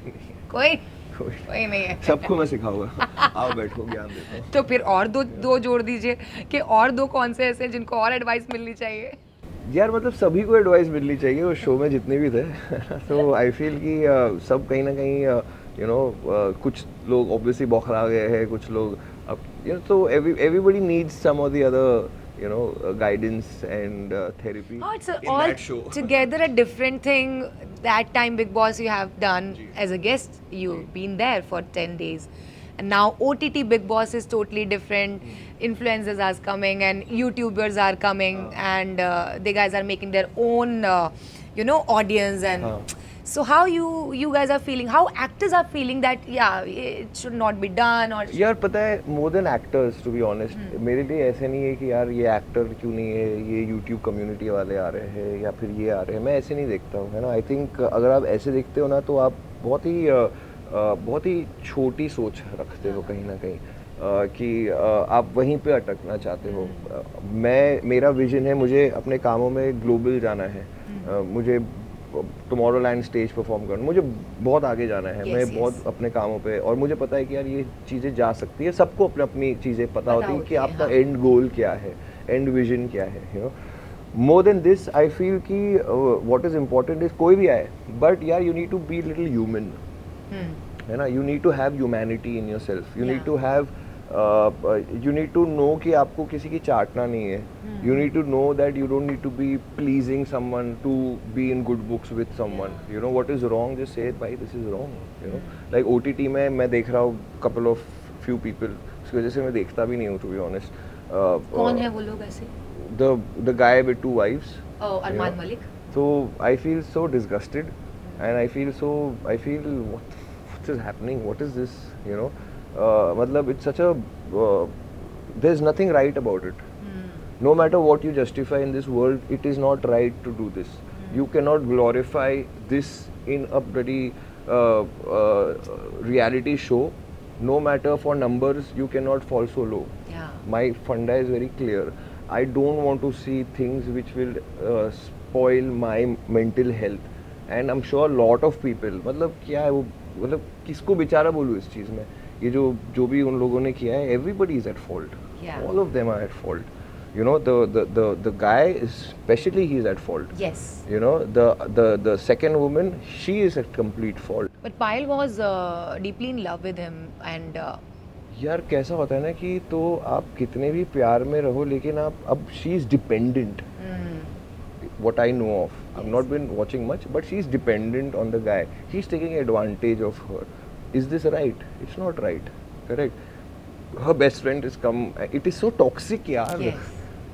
कोई कोई नहीं है। सबको मैं सिखाऊंगा। आओ बैठो, ज्ञान देता हूँ। तो फिर और दो जोड़ दीजिए कि और 2 कौन से ऐसे हैं जिनको और एडवाइस मिलनी चाहिए। यार मतलब सभी को एडवाइस मिलनी चाहिए उस शो में जितने भी थे। तो आई फील कि सब कहीं ना कहीं कुछ लोग ऑब्वियसली बौखला गए हैं, कुछ लोग अब तो एवरीबडी नीड्स सम और the other guidance and therapy Oh, it's in all that show। together a different thing. That time Big Boss you have done जी। as a guest, you've जी। been there for 10 days. And now OTT Big Boss is totally different. Influencers are coming and YouTubers are coming and they guys are making their own, audience. And हाँ। so how you guys are feeling? How actors are feeling that it should not be done or यार पता है, more than actors to be honest, मेरे लिए ऐसे नहीं है कि यार ये एक्टर क्यों नहीं है, ये यूट्यूब कम्युनिटी वाले आ रहे हैं या फिर ये आ रहे हैं, मैं ऐसे नहीं देखता हूँ, है ना। आई थिंक अगर आप ऐसे देखते हो ना तो आप बहुत ही छोटी सोच रखते हो कहीं ना कहीं, कि आप वहीं पे अटकना चाहते हो। मेरा विजन है, मुझे अपने कामों में ग्लोबल जाना है, मुझे टुमारोलैंड स्टेज परफॉर्म करना, मुझे बहुत आगे जाना है। मैं बहुत अपने कामों पे, और मुझे पता है कि यार ये चीज़ें जा सकती है, सबको अपनी अपनी चीज़ें पता होती है कि आपका एंड गोल क्या है, एंड विजन क्या है। More than this I feel कि व्हाट इज़ इम्पोर्टेंट इज कोई भी आए, बट यार you need to be little human, है ना। You need to have humanity in your self, you need to have you need to know कि आपको किसी की चाटना नहीं है। You need to know that you don't need to be pleasing someone to be in good books with someone. You know what is wrong, just say it, भाई this is wrong. Like OTT में मैं देख रहा हूँ couple of few people, उसकी वजह से मैं देखता भी नहीं हूँ to be honest। कौन है वो लोग ऐसे? The guy with 2 wives। Armaan Malik. So I feel so disgusted and I feel what is happening, what is this, मतलब it's such a there's nothing right about it। No matter what you justify in this world, it is not right to do this। You cannot glorify this in a bloody reality show। No matter for numbers, you cannot fall so low। My funda is very clear। I don't want to see things which will spoil my mental health and I'm sure lot of people, मतलब क्या है वो, मतलब किसको बेचारा बोलूँ इस चीज़ में, ये जो भी उन लोगों ने किया है, everybody is at fault। All of them are at fault। The guy especially, he is at fault। Yes। The second woman, she is at complete fault। But Payal was deeply in love with him and यार कैसा होता है ना कि तो आप कितने भी प्यार में रहो, लेकिन आप अब she is dependent। What I know of, I've not been watching much, but she's dependent on the guy। He's taking advantage of her। Is this right? It's not right, correct? Her best friend is come, it is so toxic yaar। Yes।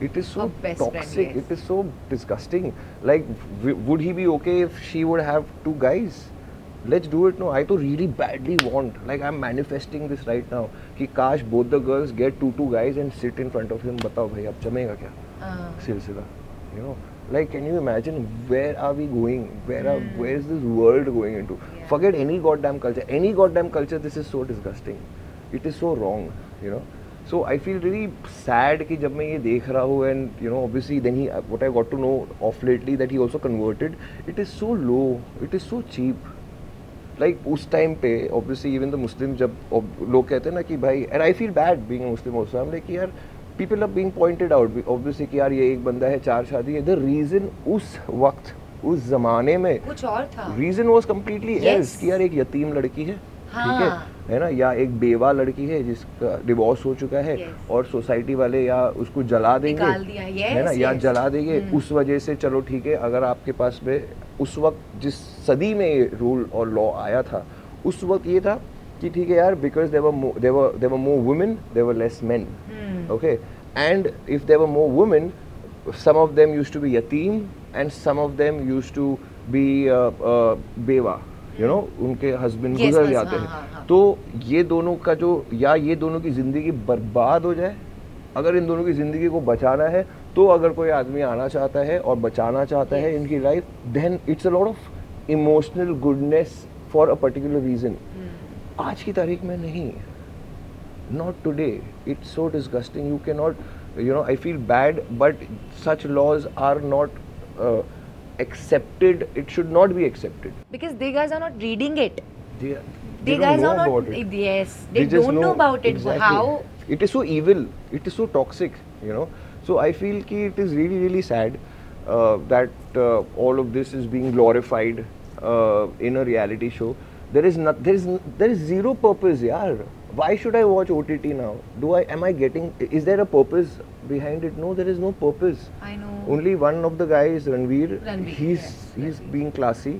It is so Her best friend, toxic, yes। it is so disgusting। Like would he be okay if she would have 2 guys? Let's do it। No, I to really badly want, like I'm manifesting this right now कि काश both the girls get 2 guys and sit in front of him। बताओ भाई अब जमेगा क्या सिलसिला, like can you imagine where are we going, where is this world going into? Forget any goddamn culture, this is so disgusting, it is so wrong। So I feel really sad कि जब मैं ये देख रहा हूँ, and obviously then what I got to know of lately that he also converted, it is so low, it is so cheap। like उस टाइम पे obviously even the Muslims, जब लोग कहते हैं ना कि भाई, and I feel bad being a Muslim also, I'm like कि यार people are being pointed out obviously कि यार ये एक बंदा है, 4 शादी है। the reason उस वक्त उस जमाने में कुछ और था, reason was completely else कि यार एक यतीम लड़की है, ठीक है, है ना, या एक बेवा लड़की है जिसका डिवोर्स हो चुका है Yes. और सोसाइटी वाले या उसको जला देंगे, निकाल दिया, है ना, yes, या yes. जला देंगे, उस वजह से चलो ठीक है। अगर आपके पास में उस वक्त जिस सदी में रूल और लॉ आया था, उस वक्त ये था कि ठीक है यार, because there're more women, there're less men, okay, and if there're more women, some of them used to be yatim and some of them used to be बेवा, you know, उनके हस्बैंड Yes, गुजर बस, जाते हाँ, हैं। हाँ, हाँ। तो ये दोनों का जो, या ये दोनों की ज़िंदगी बर्बाद हो जाए, अगर इन दोनों की ज़िंदगी को बचाना है, तो अगर कोई आदमी आना चाहता है और बचाना चाहता है Yes. इनकी life, then it's a lot of emotional goodness for a particular reason. आज की तारीख में नहीं, not today. It's so disgusting. You cannot, you know, I feel bad, but such laws are not accepted. It should not be accepted. Because they guys are not reading it. They, They don't guys know are not. about it. Yes, they just don't know about it. exactly. How? It is so evil. It is so toxic. You know. So I feel ki it is really really sad that all of this is being glorified in a reality show. There is zero purpose, yaar. Why should I watch OTT now? Am I getting? Is there a purpose behind it? No, there is no purpose. I know. Only one of the guys, Ranveer. Ranveer, He's yes, being classy.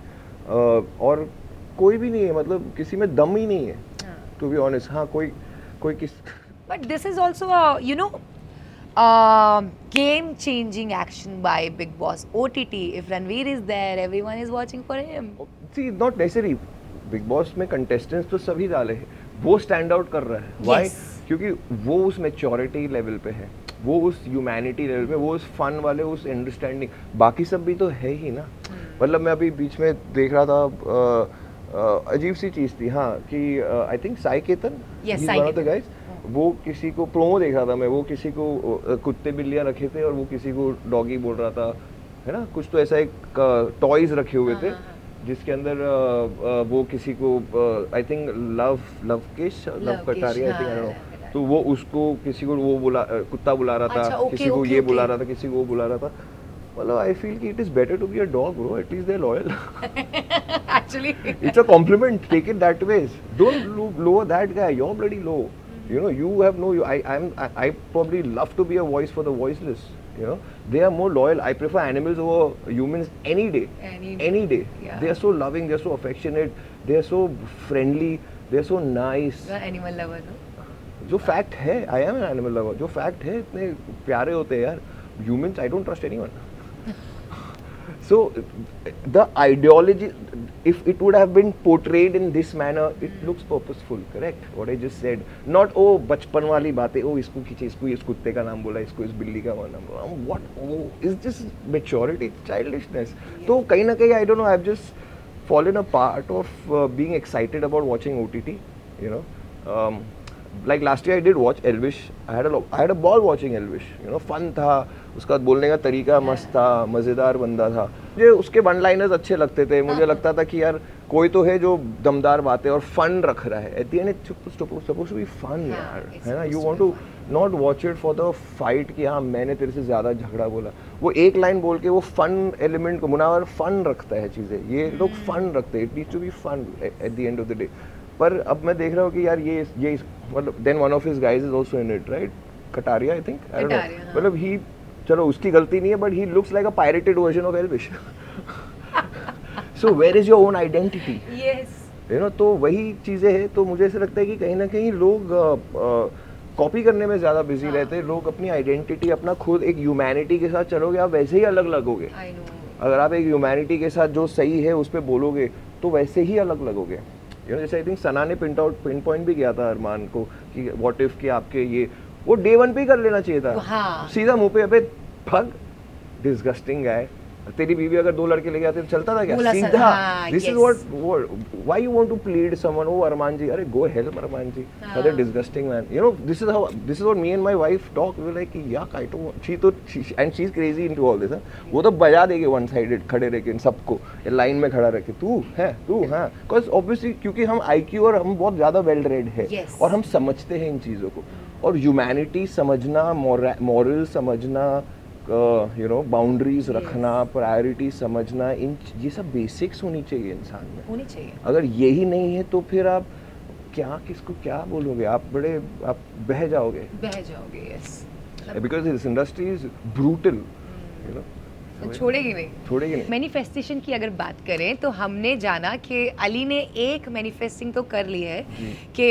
और कोई भी नहीं है, मतलब किसी में दम ही नहीं है, to be honest. हाँ, कोई किस But this is also a, you know, game-changing action by Big Boss OTT. If Ranveer is there, everyone is watching for him. See, not necessary. Big boss में कंटेस्टेंट्स तो सभी डाले हैं, वो स्टैंड आउट कर रहा है। Why? Yes. क्योंकि वो उस मेच्योरिटी लेवल पे है, वो उस ह्यूमैनिटी लेवल पे, वो उस फन वाले, उस अंडरस्टैंडिंग। बाकी सब भी तो है ही ना। मतलब मैं अभी बीच में देख रहा था, अजीब सी चीज़ थी, हाँ, कि I think Sai Ketan, Yes, he's Sai one of the Ketan. guys, वो किसी को प्रोमो देख रहा था मैं, वो किसी को कुत्ते बिल्लियाँ रखे थे और वो किसी को डॉगी बोल रहा था, है ना, कुछ तो ऐसा एक टॉयज रखे हुए थे जिसके अंदर वो किसी को I think love Kataria, I think, I don't no, तो वो उसको किसी को वो बुला कुत्ता बुला रहा था, अच्छा, okay, किसी को okay, ये okay. बुला रहा था, किसी को वो बुला रहा था। मतलब आई फील कि it is better to be a dog bro, at least they are loyal. Actually. It's a compliment. Take it that way. Don't lower that guy. You're bloody low. You know, you have no. I probably love to be a voice for the voiceless. You know, they are more loyal. I prefer animals over humans any day. Any day. Yeah. They are so loving. They are so affectionate. They are so friendly. They are so nice. You're an animal lover, no? जो फैक्ट है, I am an animal lover, जो फैक्ट है, इतने प्यारे होते हैं यार humans. I don't trust anyone. So the ideology, if it would have been portrayed in this manner, it looks purposeful, correct? What I just said, not oh बचपन वाली बातें, oh इसको खींचे, इसको इस कुत्ते का नाम बोला, इसको इस बिल्ली का नाम बोला, what, oh, is this maturity, childishness? तो कहीं ना कहीं I don't know, I've just fallen a part of being excited about watching OTT, you know. Like last year I did watch Elvish. I had a ball watching Elvish. You know, fun था, उसका बोलने का तरीका मस्त था, मज़ेदार बंदा था। मुझे उसके वन लाइनर्स अच्छे लगते थे। मुझे लगता था कि यार कोई तो है जो दमदार बातें और फन रख रहा है। At the end it's supposed to be fun यार, है ना? You want to not watch it for the fight कि हाँ मैंने तेरे से ज़्यादा झगड़ा बोला। वो एक लाइन बोल के वो फन एलिमेंट को, मुनावर फन रखता है चीज़ें। ये लोग फन रखते हैं। It needs to be fun at the end of the day. पर अब मैं देख रहा हूँ कि यार ये मतलब then one of his guys is also in it, right? Kataria, I think, I don't know, मतलब ही, चलो उसकी गलती नहीं है, but he looks like a pirated version of Elvish. So where is your own identity? Yes. You know, तो वही चीज़ें हैं। तो मुझे ऐसा लगता है कि कहीं ना कहीं लोग कॉपी करने में ज़्यादा बिजी रहते हैं। लोग अपनी आइडेंटिटी, अपना खुद एक ह्यूमैनिटी के साथ चलोगे, आप वैसे ही अलग लगोगे। I know. अगर आप एक ह्यूमैनिटी के साथ जो सही है उस पर बोलोगे तो वैसे ही अलग लगोगे। You know, जैसे आई थिंक सना ने पिन पॉइंट भी किया था अरमान को कि व्हाट इफ कि आपके ये, वो डे वन पे ही कर लेना चाहिए था। हाँ। सीधा मुंह पे, अबे भग, डिस्गस्टिंग है। तेरी बीवी अगर 2 लड़के लेके आते तो चलता था क्या? सीधा। This is what why you want to plead someone? Oh Arman ji, अरे गो हेल्प अरमान जी, अरे disgusting man. You know, this is what me and my wife talk. We like yeah I don't, she तो and she is crazy into all this. वो तो बजा देगी वन साइडेड, खड़े रह के सबको लाइन में खड़ा रह के, तू है, तू, हाँ। बिकॉज ऑब्वियसली क्योंकि हम IQ और हम बहुत ज्यादा वेल रेड है, और हम समझते हैं इन चीज़ों को। और ह्यूमैनिटी समझना, मॉरल समझना, यू नो, बाउंड्रीज रखना, प्रायोरिटी समझना, इन ये सब बेसिक्स होनी चाहिए इंसान में। होनी चाहिए। अगर यही नहीं है तो फिर आप क्या किसको क्या बोलोगे, आप बह जाओगे, yes, because this industry is brutal, you know, छोड़ेगी नहीं। छोड़ेगी नहीं। मैनिफेस्टेशन की अगर बात करें तो हमने जाना कि अली ने एक मैनिफेस्टिंग तो कर ली है कि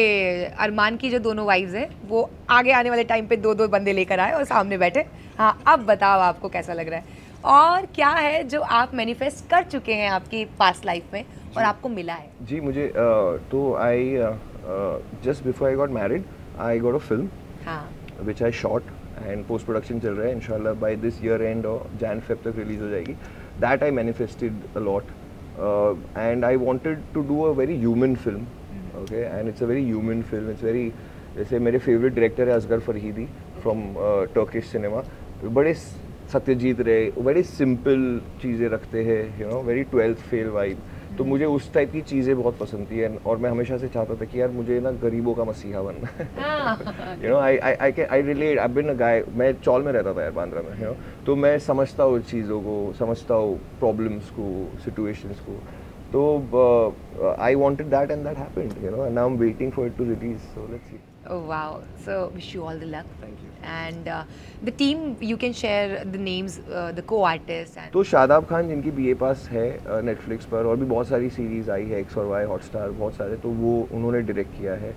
अरमान की जो दोनों वाइफ्स हैं वो आगे आने वाले टाइम पे दो दो बंदे लेकर आए और सामने बैठे। हाँ, अब बताओ आपको कैसा लग रहा है और क्या है जो आप मैनिफेस्ट कर चुके हैं आपकी पास्ट लाइफ में और आपको मिला है? जी मुझे तो I just before I got married I got a film हाँ, which I shot and post production चल रहा है, इंशाल्लाह बाय दिस ईयर एंड और जैन फेब तक रिलीज हो जाएगी. That I manifested a lot and I wanted to do a very human film, okay, and it's a very human film. It's very, जैसे मेरे फेवरेट डायरेक्टर है Asghar Farhadi from Turkish cinema, बड़े सत्यजीत रे, बड़ी सिंपल चीज़ें रखते हैं, you know, very 12th fail vibe. तो मुझे उस टाइप की चीज़ें बहुत पसंद थी and और मैं हमेशा से चाहता था कि यार मुझे ना गरीबों का मसीहा बनना है. You know, I relate, I been a guy, मैं चौल में रहता था यार बांद्रा में, यू नो, तो मैं समझता हूँ चीज़ों को, समझता हूँ प्रॉब्लम्स को, सिचुएशंस को. तो I wanted that and that happened, you know, and now I am waiting for it to release, so let's see. Oh wow. So wish you all the luck. Thank you. And the team, you can share the names, the co-artists and तो शादाब खान जिनकी BA पास है नेटफ्लिक्स पर, और भी बहुत सारी सीरीज़ आई है, एक्स और वाई, हॉटस्टार, बहुत सारे, तो वो उन्होंने डायरेक्ट किया है.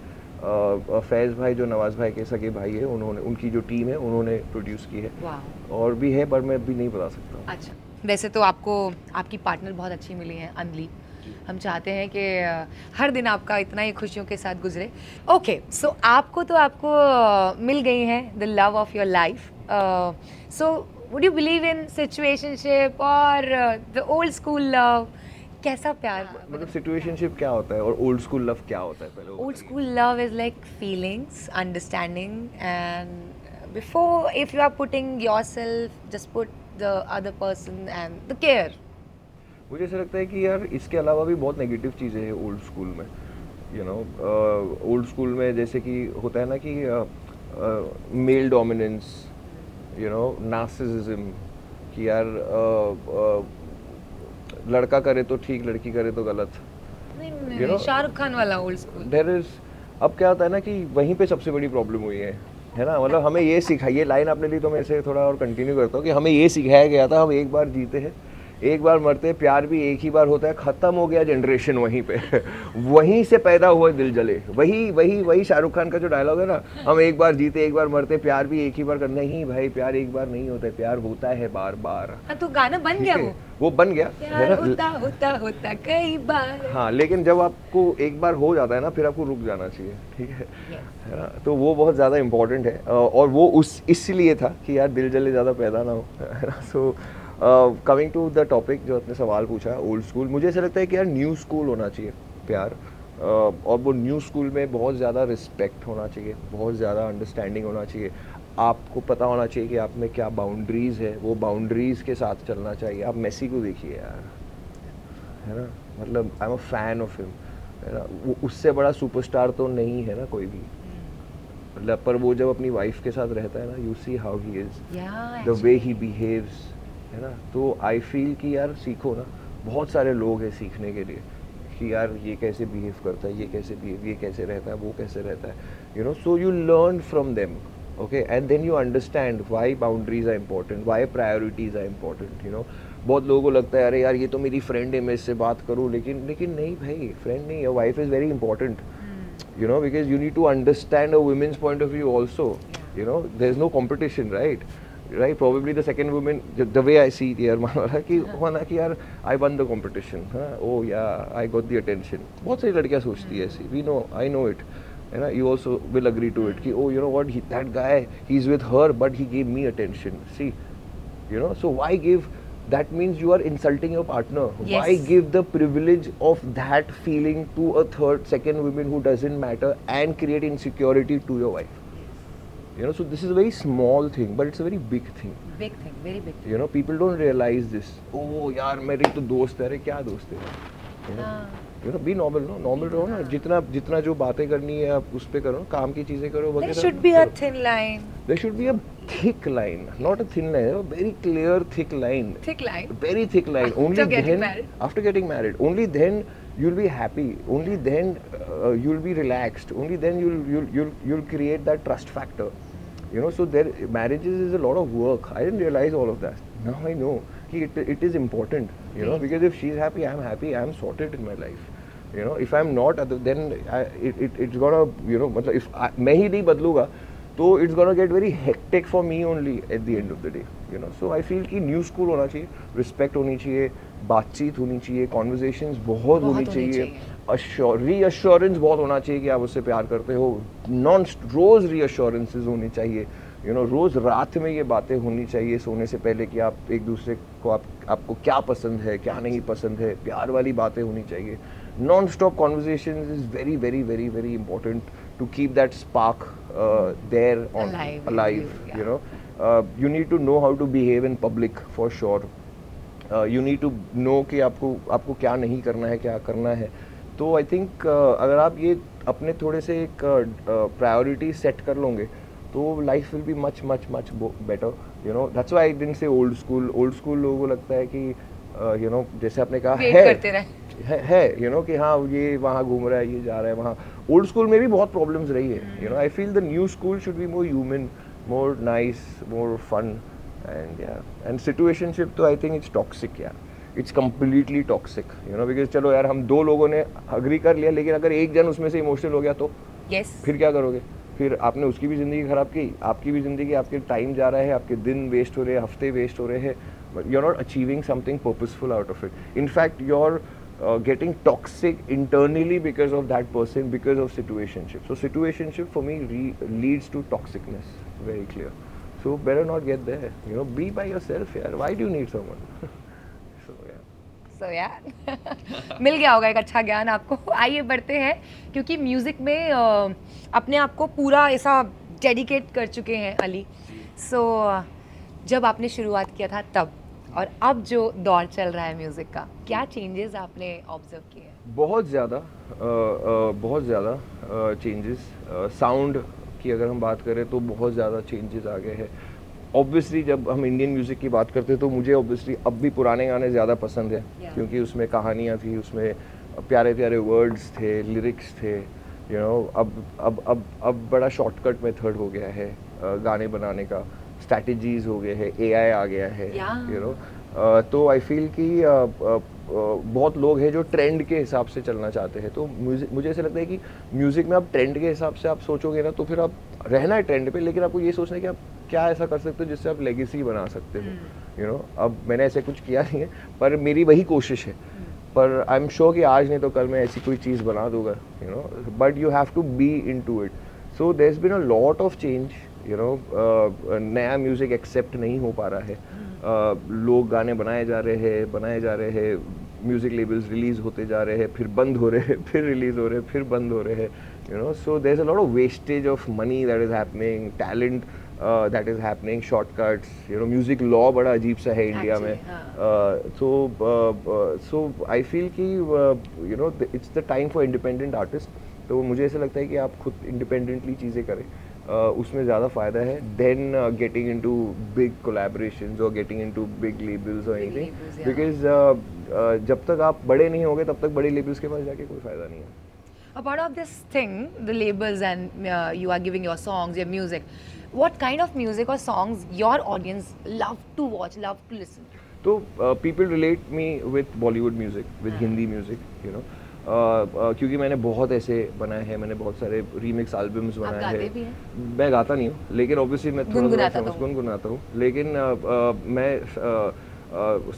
फैज़ भाई जो नवाज़ भाई के सगे भाई है, उन्होंने, उनकी जो टीम है उन्होंने प्रोड्यूस की है. wow. और भी है पर मैं अभी नहीं बता सकता. अच्छा, वैसे तो आपको आपकी पार्टनर बहुत अच्छी मिली है अनली. हम चाहते हैं कि हर दिन आपका इतना ही खुशियों के साथ गुजरे. ओके, सो आपको मिल गई है the love of your life. So would you believe in situationship और द ओल्ड स्कूल लव? कैसा प्यार? मतलब सिचुएशनशिप क्या होता है और ओल्ड स्कूल लव क्या होता है, पहले old school love is like feelings, understanding, and before if you are putting yourself, just put the other person and the care. मुझे ऐसा लगता है कि यार इसके अलावा भी बहुत नेगेटिव चीज़ें हैं ओल्ड स्कूल में, यू नो. ओल्ड स्कूल में जैसे कि होता है ना कि male dominance, you know, narcissism, कि यार लड़का करे तो ठीक, लड़की करे तो गलत. You know, शाहरुख खान वाला ओल्ड स्कूल. देयर इज, अब क्या होता है ना कि वहीं पे सबसे बड़ी प्रॉब्लम हुई है ना. मतलब हमें ये सिखाई, ये लाइन आपने ली तो मैं इसे थोड़ा और कंटिन्यू करता हूँ कि हमें ये सिखाया गया था, हम एक बार जीते हैं, एक बार मरते हैं, प्यार भी एक ही बार होता है, खत्म हो गया जनरेशन वहीं पे. वहीं से पैदा हुआ दिल जले, वही वही वही शाहरुख खान का जो डायलॉग है ना, हम एक बार जीते एक बार मरते, प्यार भी एक ही बार करना. नहीं भाई, प्यार एक बार नहीं होता है, प्यार होता है बार बार. तो गाना बन गया वो बन गया है प्यार ना. होता होता होता कई बार. हाँ, लेकिन जब आपको एक बार हो जाता है ना, फिर आपको रुक जाना चाहिए, ठीक है ना. तो वो बहुत ज़्यादा इम्पोर्टेंट है, और वो इसलिए था कि यार दिल जले ज़्यादा पैदा ना हो, है ना. So coming to the topic जो आपने सवाल पूछा, ओल्ड स्कूल, मुझे ऐसा लगता है कि यार न्यू स्कूल होना चाहिए प्यार. और वो न्यू स्कूल में बहुत ज़्यादा रिस्पेक्ट होना चाहिए, बहुत ज़्यादा अंडरस्टैंडिंग होना चाहिए. आपको पता होना चाहिए कि आप में क्या बाउंड्रीज़ है, वो बाउंड्रीज़ के साथ चलना चाहिए. आप मेसी को देखिए यार, है ना, मतलब I am a fan of him, है ना. वो उससे बड़ा सुपरस्टार तो नहीं है ना कोई भी, मतलब, पर वो जब अपनी वाइफ के साथ रहता है ना, you see how he is, the way he behaves, है ना. तो आई फील कि यार सीखो ना, बहुत सारे लोग हैं सीखने के लिए कि यार ये कैसे बिहेव करता है, ये कैसे बिहेव, ये कैसे रहता है, वो कैसे रहता है, you know. So you learn from them, okay, and then you understand why boundaries are important, why priorities are important, you know. बहुत लोगों को लगता है अरे यार ये तो मेरी फ्रेंड है, मैं इससे बात करूँ, लेकिन नहीं भाई, फ्रेंड नहीं है, wife is very important, you know, because you need to understand a women's point of view also, you know. There's no competition, right, probably the second woman, the way I see it यार, माना कि होना कि यार I won the competition, oh yeah, I got the attention. बहुत सारी लड़कियाँ सोचती है ऐसी, we know, I know it, है ना. You also will agree to it कि oh, you know what, that guy, he's with her but he gave me attention, see, you know. So why give, that means you are insulting your partner. Yes. Why give the privilege of that feeling to a second woman who doesn't matter and create insecurity to your wife, you know. So this is a very small thing but it's a very big thing, Big thing, very big thing. you know. People don't realize this. Oh यार मेरी तो दोस्त है, अरे क्या दोस्त है, you know. You know, be normal, no, normal रहो ना. जितना जो बातें करनी है आप उस पे करो, काम की चीजें करो वगैरह. There should be a thin line. There should be a thick line, not a thin line, a very clear thick line. Thick line. Very thick line. After Only getting then, married. after getting married, only then you'll be happy. Only then you'll be relaxed. Only then you'll create that trust factor. You know, so there marriages is a lot of work. I didn't realize all of that. Now I know it is important. You know, because if she's happy, I'm happy. I'm sorted in my life. You know, if I'm not, then it's gonna, you know, मतलब if मैं ही नहीं बदलूंगा तो it's gonna get very hectic for me only at the end of the day. You know, so I feel कि न्यू स्कूल होना चाहिए, रिस्पेक्ट होनी चाहिए, बातचीत होनी चाहिए, कॉन्वर्जेशंस बहुत होनी चाहिए, रीअश्योरेंस बहुत होना चाहिए कि आप उससे प्यार करते हो, रोज रीअश्योरेंसेस होनी चाहिए. यू नो, रोज रात में ये बातें होनी चाहिए सोने से पहले कि आप एक दूसरे को आपको क्या पसंद है, क्या नहीं पसंद है, प्यार वाली बातें होनी चाहिए. Non-stop conversations is very, very, very, very important to keep that spark there on alive. You know, you need to know how to behave in public for sure. You need to know कि आपको क्या नहीं करना है, क्या करना है. तो I think अगर आप ये अपने थोड़े से एक priority set कर लोगे तो life will be much much much better. You know, that's why I didn't say old school. Old school लोगों को लगता है कि you know, जैसे आपने कहा है you know कि हाँ ये वहाँ घूम रहा है, ये जा रहा है वहाँ. ओल्ड स्कूल में भी बहुत प्रॉब्लम्स रही है. You know, I feel the new school should be more human, more nice, more fun. And situationship तो आई थिंक इट्स टॉक्सिक यार. It's completely toxic. You know, because चलो यार हम दो लोगों ने अग्री कर लिया, लेकिन अगर एक जन उसमें से इमोशनल हो गया तो फिर क्या करोगे? फिर आपने उसकी भी ज़िंदगी ख़राब की, आपकी भी ज़िंदगी, आपके टाइम जा रहा है, आपके दिन वेस्ट हो रहे हैं, हफ्ते वेस्ट हो रहे हैं, but you are not achieving something purposeful out of it. In fact you are getting toxic internally because of that person, because of situationship. So situationship for me leads to toxicness, very clear. So better not get there. You know, be by yourself, yaar. Why do you need someone? So yeah. मिल गया होगा एक अच्छा ज्ञान आपको. आइए बढ़ते हैं, क्योंकि म्यूजिक में अपने आप को पूरा ऐसा डेडिकेट कर चुके हैं अली. So जब आपने शुरुआत किया था तब और अब जो दौर चल रहा है म्यूजिक का, क्या चेंजेस आपने ऑब्जर्व किए हैं? बहुत ज़्यादा चेंजेस. साउंड की अगर हम बात करें तो बहुत ज़्यादा चेंजेस आ गए हैं. ऑब्वियसली जब हम इंडियन म्यूज़िक की बात करते हैं तो मुझे ऑब्वियसली अब भी पुराने गाने ज़्यादा पसंद हैं, क्योंकि उसमें कहानियाँ थी, उसमें प्यारे प्यारे वर्ड्स थे, लिरिक्स थे. यू नो, अब बड़ा शॉर्टकट मेथड हो गया है गाने बनाने का. स्ट्रैटेजीज हो गए हैं, AI आ गया है. यू नो, तो आई फील कि बहुत लोग हैं जो ट्रेंड के हिसाब से चलना चाहते हैं. तो मुझे ऐसा लगता है कि म्यूज़िक में आप ट्रेंड के हिसाब से आप सोचोगे ना तो फिर आप रहना है ट्रेंड पे, लेकिन आपको ये सोचना है कि आप क्या ऐसा कर सकते हो जिससे आप लेगेसी बना सकते हो. यू नो, अब मैंने ऐसे कुछ किया नहीं है, पर मेरी वही कोशिश है. पर आई एम श्योर कि आज नहीं तो कल मैं ऐसी कोई चीज़ बना दूंगा. You know, but you have to be into it. So there has been a lot of change. You know, नया म्यूज़िक एक्सेप्ट नहीं हो पा रहा है. लोग गाने बनाए जा रहे हैं, म्यूज़िक लेबल्स रिलीज़ होते जा रहे हैं, फिर बंद हो रहे हैं, फिर रिलीज़ हो रहे हैं, फिर बंद हो रहे हैं. You know, so there is a lot of wastage of money that is happening, talent that is happening, shortcuts. You know, music law बड़ा अजीब सा है इंडिया में. सो आई फील कि you know it's the time for independent artist. तो मुझे ऐसा लगता है कि आप खुद इंडिपेंडेंटली चीज़ें करें, उसमें ज़्यादा फ़ायदा है then getting into big collaborations और गेटिंग इनटू बिग लेबल्स और एनीथिंग. बिकॉज जब तक आप बड़े नहीं होंगे तब तक बड़े लेबल्स के पास जाके कोई फ़ायदा नहीं है. A part of this thing, the labels, and you are giving your songs, your music. What kind of music or songs your audience love to watch, love to listen? तो people relate me with Bollywood music, with Hindi music, you know. क्योंकि मैंने बहुत ऐसे बनाए हैं, मैंने बहुत सारे रीमिक्स एल्बम्स बनाए हैं. मैं गाता नहीं हूँ, लेकिन ऑब्वियसली मैं थोड़ा गुनगुनाता हूँ, लेकिन मैं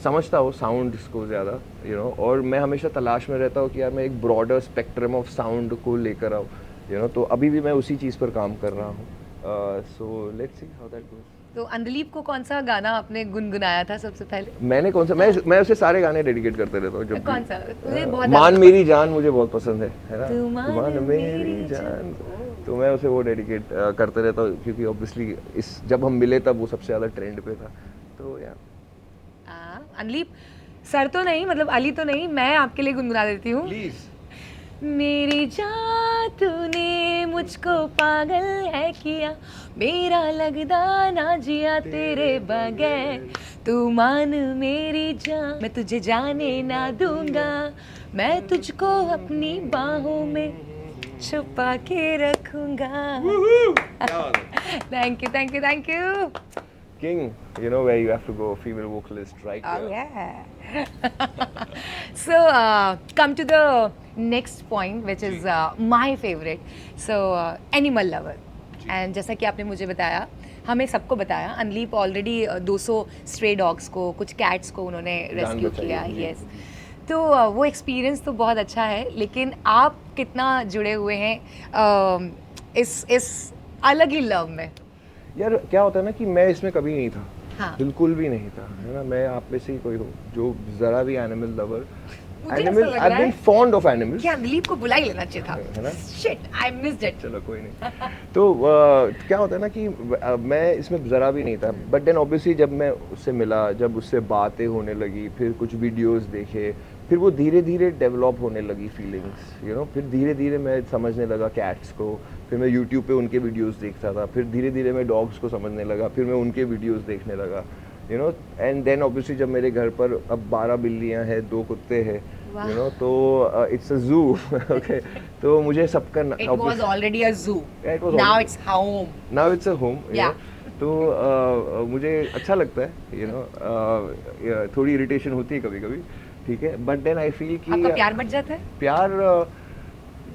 समझता हूँ साउंड्स को ज़्यादा. यू नो, और मैं हमेशा तलाश में रहता हूँ कि यार मैं एक ब्रॉडर स्पेक्ट्रम ऑफ साउंड को लेकर आऊँ. यू नो, तो अभी भी मैं उसी चीज़ पर काम कर रहा हूँ. सो let's see how that goes. तो अंदलीप को कौन सा गाना आपने गुनगुनाया था सबसे पहले? मैंने कौन सा, मैं उसे सारे गाने डेडिकेट करते रहता हूँ. जब कौन सा? मुझे बहुत मान मेरी जान मुझे बहुत पसंद है ना, मान मेरी जान, तो मैं उसे वो डेडिकेट करते रहता हूँ, क्योंकि ऑब्वियसली इस जब हम मिले तब वो सबसे ज़्यादा ट्रेंड पे था. तो यार अंदलीप सर तो नहीं, मतलब अली तो नहीं, मैं आपके लिए गुनगुना देती हूँ. प्लीज. मेरी जान तूने मुझको पागल है किया, मेरा लगदा ना जिया तेरे बगैर, तू मान मेरी जान, मैं तुझे जाने ना दूंगा, मैं तुझको अपनी बाहों में छुपा के रखूंगा. Thank you, thank you, thank you. King, you know where you have to go, female vocalist, right? Oh here. yeah. So come to the next point, which is my favorite. So animal lover. And जैसा कि आपने मुझे बताया, हमें सबको बताया, अनलीप ऑलरेडी 200 स्ट्रे डॉग्स को, कुछ कैट्स को उन्होंने रेस्क्यू बचाई किया. है, जी. यस. तो वो एक्सपीरियंस तो बहुत अच्छा है, लेकिन आप कितना जुड़े हुए हैं इस अलग ही लव में. यार क्या होता है ना कि मैं इसमें कभी नहीं था. हाँ. बिल्कुल भी नहीं था, है ना. मैं आप में से ही कोई हूँ जो जरा भी एनिमल लवर, मुझे ऐसा एनिमल, लग आई रहा बीन है फॉन्ड ऑफ एनिमल्स. क्या दिलीप को बुला ही लेना चाहिए था. है ना. Shit, I missed it. चलो कोई नहीं. तो क्या होता है ना कि मैं इसमें ज़रा भी नहीं था, बट देन ऑब्वियसली जब मैं उससे मिला, जब उससे बातें होने लगी, फिर कुछ वीडियोस देखे, फिर वो धीरे धीरे डेवलप होने लगी फीलिंग्स, यू नो. फिर धीरे धीरे मैं समझने लगा कैट्स को, फिर मैं यूट्यूब पे उनके वीडियोस देखता था, फिर धीरे धीरे मैं डॉग्स को समझने लगा, फिर मैं उनके वीडियोस देखने लगा, you know. And then obviously जब मेरे घर पर अब 12 बिल्लियाँ हैं, 2 कुत्ते हैं, यू नो, तो इट्स अ जू. ओके. तो मुझे सबका It was already a zoo. Yeah, it was Now already- it's home. Now it's a home. Yeah. तो मुझे अच्छा लगता है, यू नो. थोड़ी इरिटेशन होती है कभी कभी, ठीक है, बट देन आई फील कि आपका प्यार बढ़ जाता है. प्यार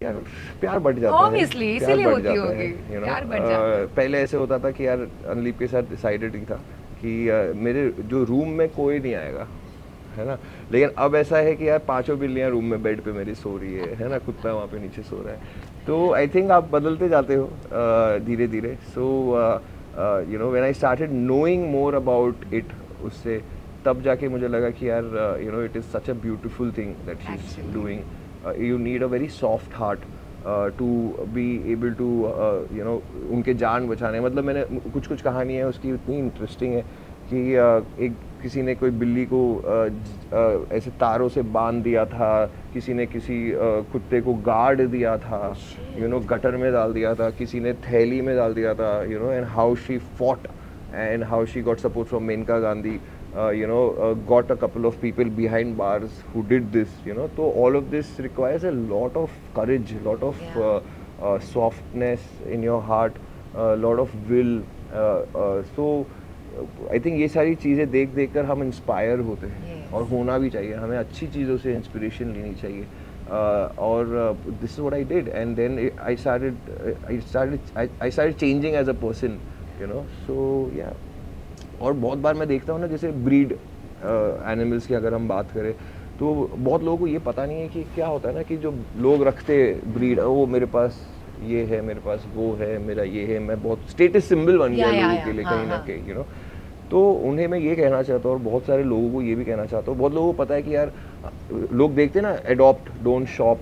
यार प्यार बढ़ जाता Obviously, है. इसीलिए प्यार बढ़ होती जाता है, होगी. you know. प्यार बढ़ जाता है. पहले ऐसे होता था कि यार अनलीप के साथ डिसाइडेड ही था कि मेरे जो रूम में कोई नहीं आएगा, है ना. लेकिन अब ऐसा है कि यार 5 बिल्लियाँ रूम में बेड पे मेरी सो रही है ना. कुत्ता वहाँ पे नीचे सो रहा है. तो आई थिंक आप बदलते जाते हो धीरे धीरे. So you know when I started knowing more about it, उससे तब जाके मुझे लगा कि यार you know it is such a beautiful thing that she is Actually. Doing. You need a very soft heart to be able to you know उनके जान बचाने. मतलब मैंने कुछ कहानियाँ हैं उसकी इतनी इंटरेस्टिंग है कि एक किसी ने कोई बिल्ली को ऐसे तारों से बांध दिया था, किसी ने किसी कुत्ते को गाड़ दिया था, यू नो, गटर में डाल दिया था, किसी ने थैली में डाल दिया था, you know. And how she fought and how she got support from Menka Gandhi, you know, got a couple of people behind bars who did this, you know. So all of this requires a lot of courage, a lot of softness in your heart, a lot of will. So I think ये सारी चीज़ें देख देख कर हम इंस्पायर होते हैं. Yes. और होना भी चाहिए, हमें अच्छी चीज़ों से इंस्पिरेशन लेनी चाहिए. और this is what I did, and then I started changing as a person, you know. So yeah. और बहुत बार मैं देखता हूँ ना, जैसे ब्रीड एनिमल्स की अगर हम बात करें, तो बहुत लोगों को ये पता नहीं है कि क्या होता है ना कि जो लोग रखते ब्रीड, वो मेरे पास ये है, मेरे पास वो है, मेरा ये है, मैं बहुत स्टेटस सिंबल बन गया लोगों के लिए कहीं ना कहीं, यू नो. तो उन्हें मैं ये कहना चाहता हूँ, और बहुत सारे लोगों को ये भी कहना चाहता हूँ. बहुत लोगों को पता है कि यार लोग देखते हैं ना, अडॉप्ट डोंट शॉप,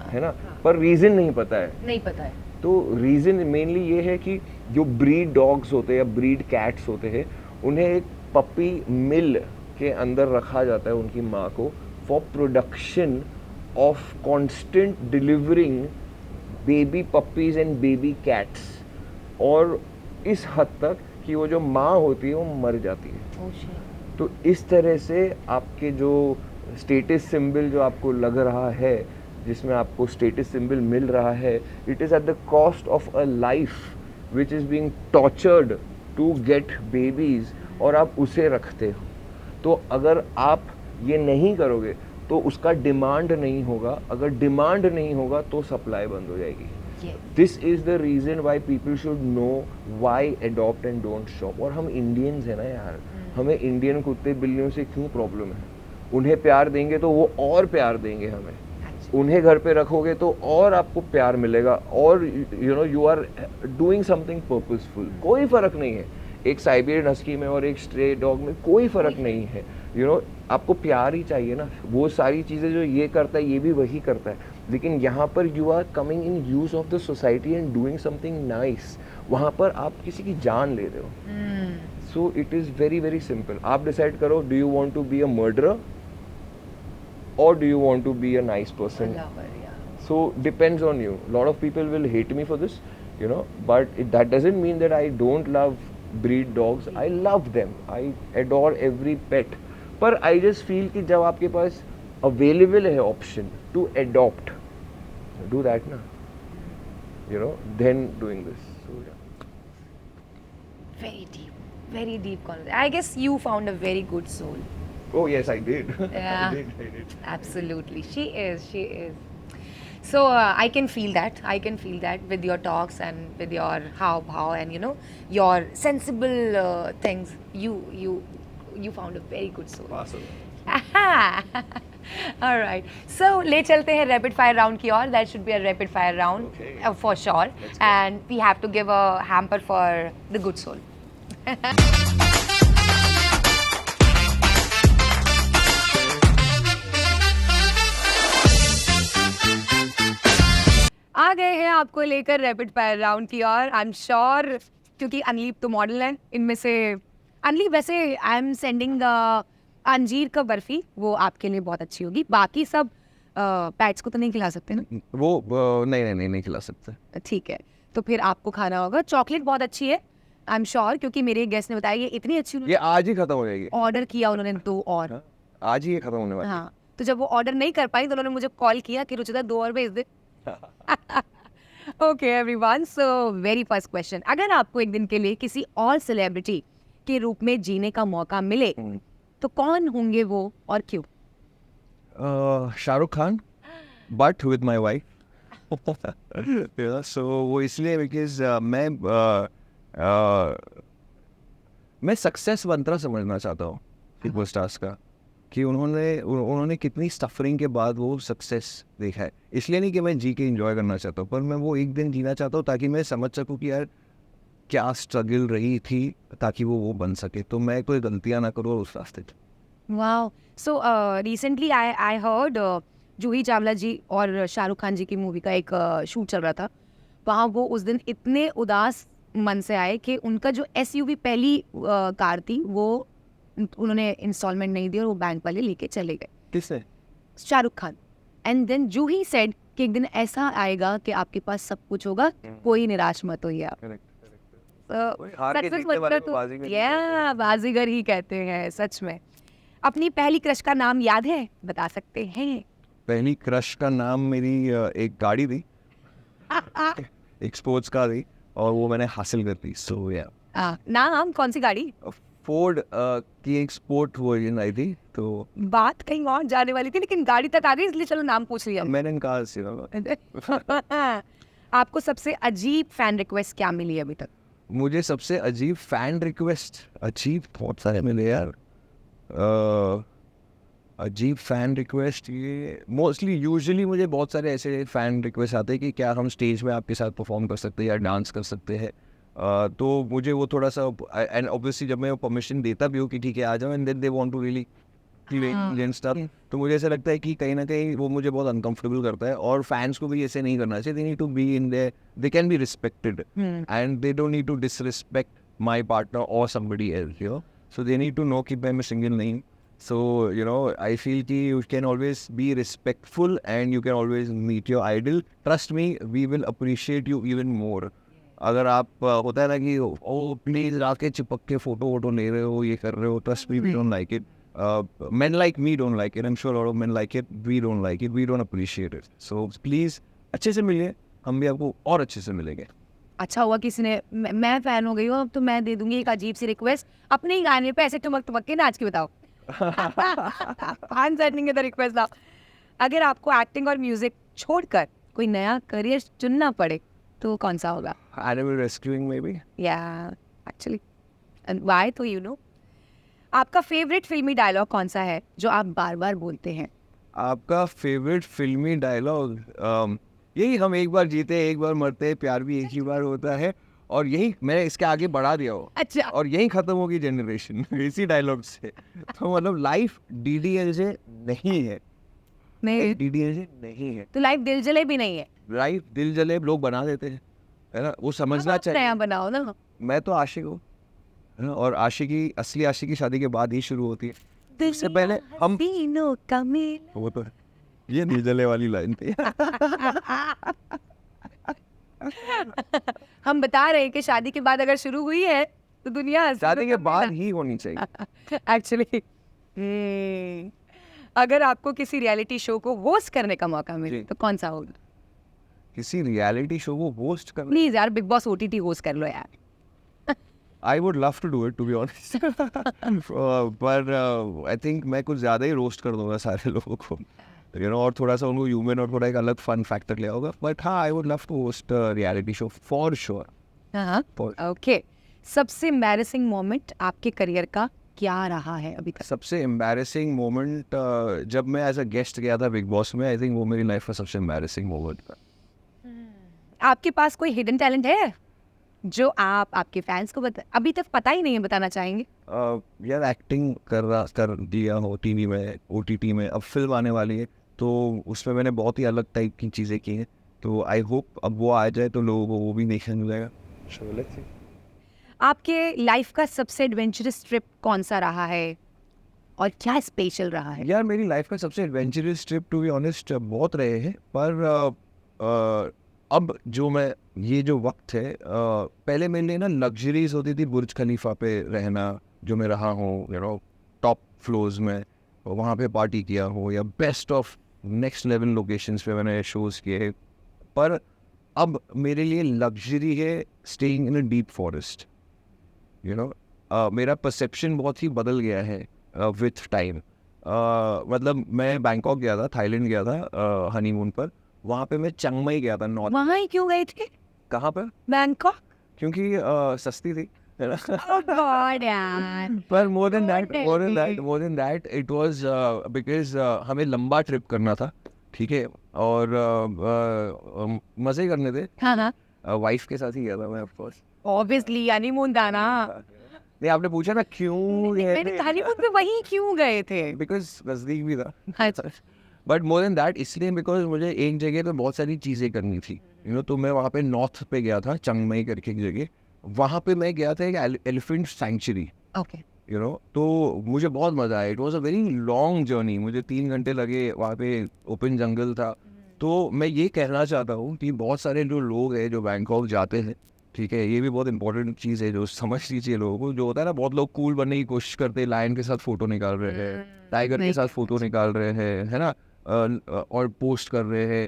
है ना, पर रीज़न नहीं पता है. नहीं पता है. तो रीज़न मेनली ये है कि जो ब्रीड डॉग्स होते हैं या ब्रीड कैट्स होते हैं, उन्हें एक पपी मिल के अंदर रखा जाता है उनकी माँ को, for production of constant delivering baby puppies and baby cats. और इस हद तक कि वो जो माँ होती है वो मर जाती है. Oh shit. तो इस तरह से आपके जो स्टेटस सिंबल जो आपको लग रहा है, जिसमें आपको स्टेटस सिंबल मिल रहा है, it is at the cost of a life which is being tortured to get babies, और आप उसे रखते हो. तो अगर आप ये नहीं करोगे तो उसका डिमांड नहीं होगा, अगर डिमांड नहीं होगा तो सप्लाई बंद हो जाएगी. Yes. This is the reason why people should know why adopt and don't shop. और हम इंडियंस हैं ना यार, हमें इंडियन कुत्ते बिल्लियों से क्यों प्रॉब्लम है? उन्हें प्यार देंगे तो वो और प्यार देंगे हमें. उन्हें घर पे रखोगे तो और आपको प्यार मिलेगा, और you know you are doing something purposeful. कोई फ़र्क नहीं है एक साइबेरियन हस्की में और एक स्ट्रे डॉग में, कोई फ़र्क नहीं है, यू नो. आपको प्यार ही चाहिए ना. वो सारी चीज़ें जो ये करता है ये भी वही करता है, लेकिन यहाँ पर you are coming in use of the society and doing something nice. वहाँ पर आप किसी की जान ले रहे हो. So it is very very simple. आप डिसाइड करो, do you want to be a murderer or do you want to be a nice person? Lover, yeah. So depends on you. A lot of people will hate me for this, you know, but that doesn't mean that I don't love breed dogs. I love them. I adore every pet. पर I just feel कि जब आपके पास available है option to adopt, do that ना. You know, then doing this. So yeah. very deep conversation. I guess you found a very good soul. Oh yes, I did. Yeah. I did. Absolutely, she is. So I can feel that. I can feel that with your talks and with your how and your sensible things. You found a very good soul. Awesome. All right. So ले चलते हैं rapid fire round की ओर. That should be a rapid fire round Okay. for sure. Let's go. And we have to give a hamper for the good soul. आ गए हैं आपको लेकर रैपिड फायर राउंड की ओर. आई एम श्योर क्योंकि अनलीप तो मॉडल है इनमें से. अनलीप वैसे आई एम सेंडिंग अंजीर का बर्फी, वो आपके लिए बहुत अच्छी होगी. बाकी सब पैट्स को तो नहीं खिला सकते ना. वो नहीं खिला सकते. ठीक है, तो फिर आपको खाना होगा. चॉकलेट बहुत अच्छी है आई एम श्योर, क्योंकि मेरे गेस्ट ने बताया ये इतनी अच्छी. ये आज ही खत्म हो जाएगी. ऑर्डर किया उन्होंने 2 और. हाँ, आज ही ये खत्म होने वाली है. हाँ, तो जब वो ऑर्डर नहीं कर पाई तो उन्होंने मुझे कॉल किया कि रुचिता 2 और भेज दे. Okay everyone, so very first question. अगर आपको एक दिन के लिए किसी और सेलिब्रिटी के रूप में जीने का मौका मिले तो कौन होंगे वो और क्यों? Shahrukh Khan, but with my wife. So वो इसलिए बिकॉज मैं सक्सेस मंत्रा समझना चाहता हूँ सुपरस्टार्स का, कि उन्होंने कितनी सफरिंग के बाद वो सक्सेस देखा है. इसलिए नहीं कि मैं जी के एंजॉय करना चाहता हूँ, पर मैं वो एक दिन जीना चाहता हूँ ताकि मैं समझ सकूँ कि यार क्या स्ट्रगल रही थी ताकि वो बन सके, तो मैं कोई गलतियाँ ना करूँ उस रास्ते पे. Wow. So recently I heard Juhi Chawla ji और शाहरुख खान जी की मूवी का एक शूट चल रहा था. वहाँ वो उस दिन इतने उदास मन से आए कि उनका जो SUV पहली कार थी वो उन्होंने इंस्टॉलमेंट नहीं दी और वो बैंक वाले लेके चले गए. किससे? Shahrukh Khan. And then Juhi said कि एक दिन ऐसा आएगा कि आपके पास सब कुछ होगा, कोई निराश मत होइए आप. बाजीगर ही कहते हैं सच में. अपनी पहली क्रश का नाम याद है, बता सकते हैं? पहली क्रश का नाम मेरी एक गाड़ी थी, एक स्पोर्ट्स कार थी, और वो मैंने हासिल कर ली. सो या नाम कौन सी गाड़ी? फोर्ड की एक स्पोर्ट वर्जन आई थी. तो बात कहीं और जाने वाली थी लेकिन गाड़ी तक आ गई, इसलिए चलो नाम पूछ लिया. मैंने कहा सी आपको सबसे अजीब फैन रिक्वेस्ट क्या मिली अभी तक? मुझे सबसे अजीब फैन रिक्वेस्ट, अजीब बहुत सारे मिले यार. अजीब फैन रिक्वेस्ट, ये मोस्टली यूजुअली मुझे बहुत सारे ऐसे फैन रिक्वेस्ट आते हैं कि क्या हम स्टेज में आपके साथ परफॉर्म कर सकते हैं या डांस कर सकते हैं. तो मुझे वो थोड़ा सा, एंड ऑब्वियसली जब मैं वो परमिशन देता भी हूँ कि ठीक है आ जाओ, and then they want to really and stuff, तो मुझे ऐसा लगता है कि कहीं ना कहीं वो मुझे बहुत अनकंफर्टेबल करता है. और फैंस को भी ऐसे नहीं करना चाहिए. They need to be in there, they can be respected and they don't need to disrespect my partner और somebody else, you know. So they need to know कि मैं सिंगल नहीं. So, you know, I feel कि you can always be respectful and you can always meet your idol. Trust me, we will appreciate you even more. अगर आप होता है ना कि ओ प्लीज आके चिपक के फोटो वोटो ले रहे हो, ये कर रहे हो, trust me, we don't like it. Men like me don't like it. I'm sure a lot of men like it. We don't like it. We don't appreciate it. So please अच्छे से मिलिए, हम भी आपको और अच्छे से मिलेंगे. अच्छा हुआ किसी ने, मैं फैन हो गई हूँ, अब तो मैं दे दूंगी एक अजीब सी रिक्वेस्ट. अपने ही गाने पे ऐसे टमक के नाच के बताओ. Request now. अगर आपको एक्टिंग और म्यूजिक छोड़कर कोई नया करियर चुनना पड़े तो कौन सा होगा? Animal rescuing maybe. Yeah, actually. And why? तो you know. आपका फेवरेट फिल्मी डायलॉग कौन सा है जो आप बार बार बोलते हैं? आपका फेवरेट फिल्मी डायलॉग यही, हम एक बार जीते एक बार मरते, प्यार भी एक ही बार होता है, और यही मैंने इसके आगे बढ़ा दिया हो. अच्छा. और यही खत्म होगी जनरेशन इसी डायलॉग से. तो मतलब लाइफ DDL से नहीं है. नहीं, DDL से नहीं है. तो लाइफ दिल जले भी नहीं है. लाइफ दिल जले लोग बना देते हैं, है ना. वो समझना चाहिए. नया बनाओ ना. मैं तो आशिक हूँ, है ना, और आशिकी, असली आशिकी शादी के बाद ही शुरू होती है. उससे पहले हम हसीनों का मेला. वो तो है. ये दिल जले वाली लाइन थी. हम बता रहे हैं कि शादी के बाद अगर शुरू हुई है तो दुनिया हंसी शादी के तो बाद कम ही होनी चाहिए। है ना। एक्चुअली अगर आपको किसी रियलिटी शो को होस्ट करने का मौका मिले जी। तो कौन सा होगा? किसी रियलिटी शो को होस्ट करना, प्लीज यार, बिग बॉस ओटीटी होस्ट कर लो यार। I would love to do it to be honest, पर आई थिंक मैं कुछ ज़्यादा ही रोस्ट कर दूंगा सारे लोगों को, यू नो, और थोड़ा सा उनको ह्यूमन और थोड़ा एक अलग फन फैक्टर ले होगा, बट हाँ, I would love to host reality show for sure. हाँ, ओके। सबसे एम्बैरेसिंग मोमेंट आपके करियर का क्या रहा है अभी तक? सबसे एम्बैरेसिंग मोमेंट जब मैं एज अ गेस्ट गया था बिग बॉस में, आई थिंक वो मेरी लाइफ का सबसे एम्बैरेसिंग मोमेंट था। आपके पास कोई हिडन टैलेंट है जो आप आपके फैंस को अभी तक पता ही नहीं है, बताना चाहेंगे? यार एक्टिंग कर दिया हो टीवी में, ओटीटी में, अब फिल्म आने वाली है तो उसमें मैंने बहुत ही अलग टाइप की चीज़ें की हैं, तो आई होप अब वो आ जाए तो लोगों को वो भी देखने मिलेगा। So, let's see. आपके लाइफ का सबसे एडवेंचरस ट्रिप कौन सा रहा है और क्या स्पेशल रहा है? यार मेरी लाइफ का सबसे adventurous trip to be honest बहुत रहे हैं, पर अब जो मैं ये जो वक्त है, पहले मेरे लिए ना लग्जरीज होती थी, बुर्ज खलीफा पे रहना जो मैं रहा हूँ, यू नो, टॉप फ्लोर्स में वहाँ पे पार्टी किया हो, या best of next level locations पे मैंने शोज़ किए, पर अब मेरे लिए लग्जरी है staying in a deep forest, you know. मेरा परसेप्शन बहुत ही बदल गया है विथ टाइम। मतलब मैं बैंकॉक गया था, थाईलैंड गया था हनीमून पर, वहाँ पे मैं चिंग गया था नॉर्थ। वहाँ ही क्यों गए थे? कहाँ पर? बैंकॉक? क्योंकि सस्ती थी, है ना। Oh God, यार। पर more than that it was because हमें लंबा ट्रिप करना था, ठीक है, और मज़े करने थे। हाँ हाँ, वाइफ के साथ ही गया था मैं, ऑफ कोर्स। ऑब्वियसली हनीमून था ना। नहीं, आपने पूछा ना क्यों गए मैंने थे, हनीमून पे वहीं क्यों गए थे? बिकॉज नज़दीक भी था। अच्छा। बट मोर देन दैट इसलिए बिकॉज मुझे एक जगह पे बहुत सारी चीज़ें करनी थी, यू नो, तो मैं वहाँ पे नॉर्थ पे गया था, चिंग करके एक जगह, वहाँ पे मैं गया था एक elephant sanctuary, okay. You know, तो मुझे बहुत मज़ा आया। It was a very long journey, मुझे 3 घंटे लगे, वहाँ पे ओपन जंगल था। तो मैं ये कहना चाहता हूँ कि बहुत सारे जो लोग हैं जो बैंकॉक जाते हैं, ठीक है, ये भी बहुत इंपॉर्टेंट चीज़ है जो समझ लीजिए लोगों को, जो होता है ना, बहुत लोग कूल बनने की कोशिश करते हैं, लायन के साथ फ़ोटो निकाल रहे हैं, टाइगर के साथ फ़ोटो निकाल रहे हैं, है ना, और पोस्ट कर रहे हैं,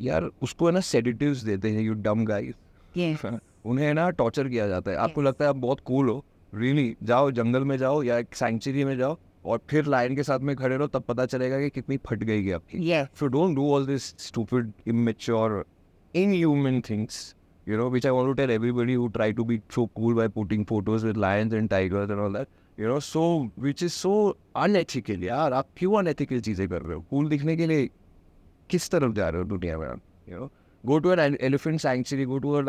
यार उसको है ना सेडेटिव्स देते हैं, यू डम गाइस। ये उन्हें ना टॉर्चर किया जाता है। आपको लगता है आप बहुत कूल हो, रियली जाओ जंगल में जाओ या एक सैंक्चुरी में जाओ और फिर लायन के साथ में खड़े रहो, तब पता चलेगा कि कितनी फट गई है आपकी। ये So don't do all this stupid, immature, inhuman things, you know, which I want to tell everybody who try to be so cool by putting photos with lions and tigers and all that, you know, so which is so unethical। यार आप क्यों unethical चीज़ें कर रहे हो? कूल दिखने के लिए किस तरफ जा रहे हो दुनिया में आप, you know? Go to an elephant sanctuary, go to a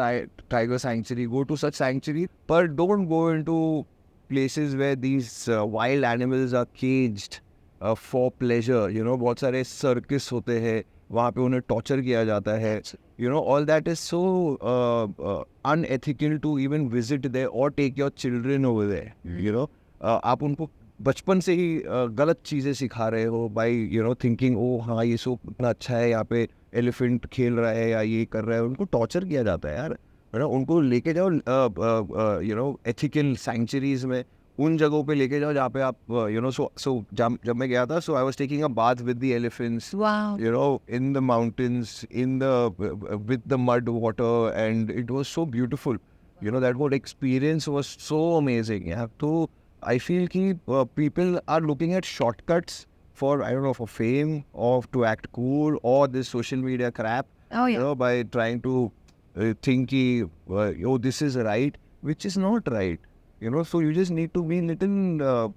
tiger sanctuary, go to such sanctuary, but don't go into places where these wild animals are caged for pleasure, you know, बहुत सारे सर्कस होते हैं, वहाँ पे उन्हें टॉर्चर किया जाता है, you know, all that is so unethical to even visit there or take your children over there, you know। आप उनको बचपन से ही गलत चीज़ें सिखा रहे हो बाई, यू नो, थिंकिंग ओ हाँ ये सो इतना अच्छा है, यहाँ पे एलिफेंट खेल रहा है या ये कर रहा है, उनको टॉर्चर किया जाता है यार, है ना। उनको लेके जाओ यू नो एथिकल सैंक्चुरीज में, उन जगहों पे लेके जाओ जहाँ पे आप यू नो, सो जब मैं गया था, so I was taking a bath with the elephants, wow. you know, in the mountains, in the with the mud water, and it was so beautiful, you know, that whole experience was so amazing, yeah. So I feel ki people are looking at shortcuts for, I don't know, for fame or to act cool or this social media crap, Oh you yeah. know, by trying to think ki oh this is right, which is not right, you know. So you just need to be little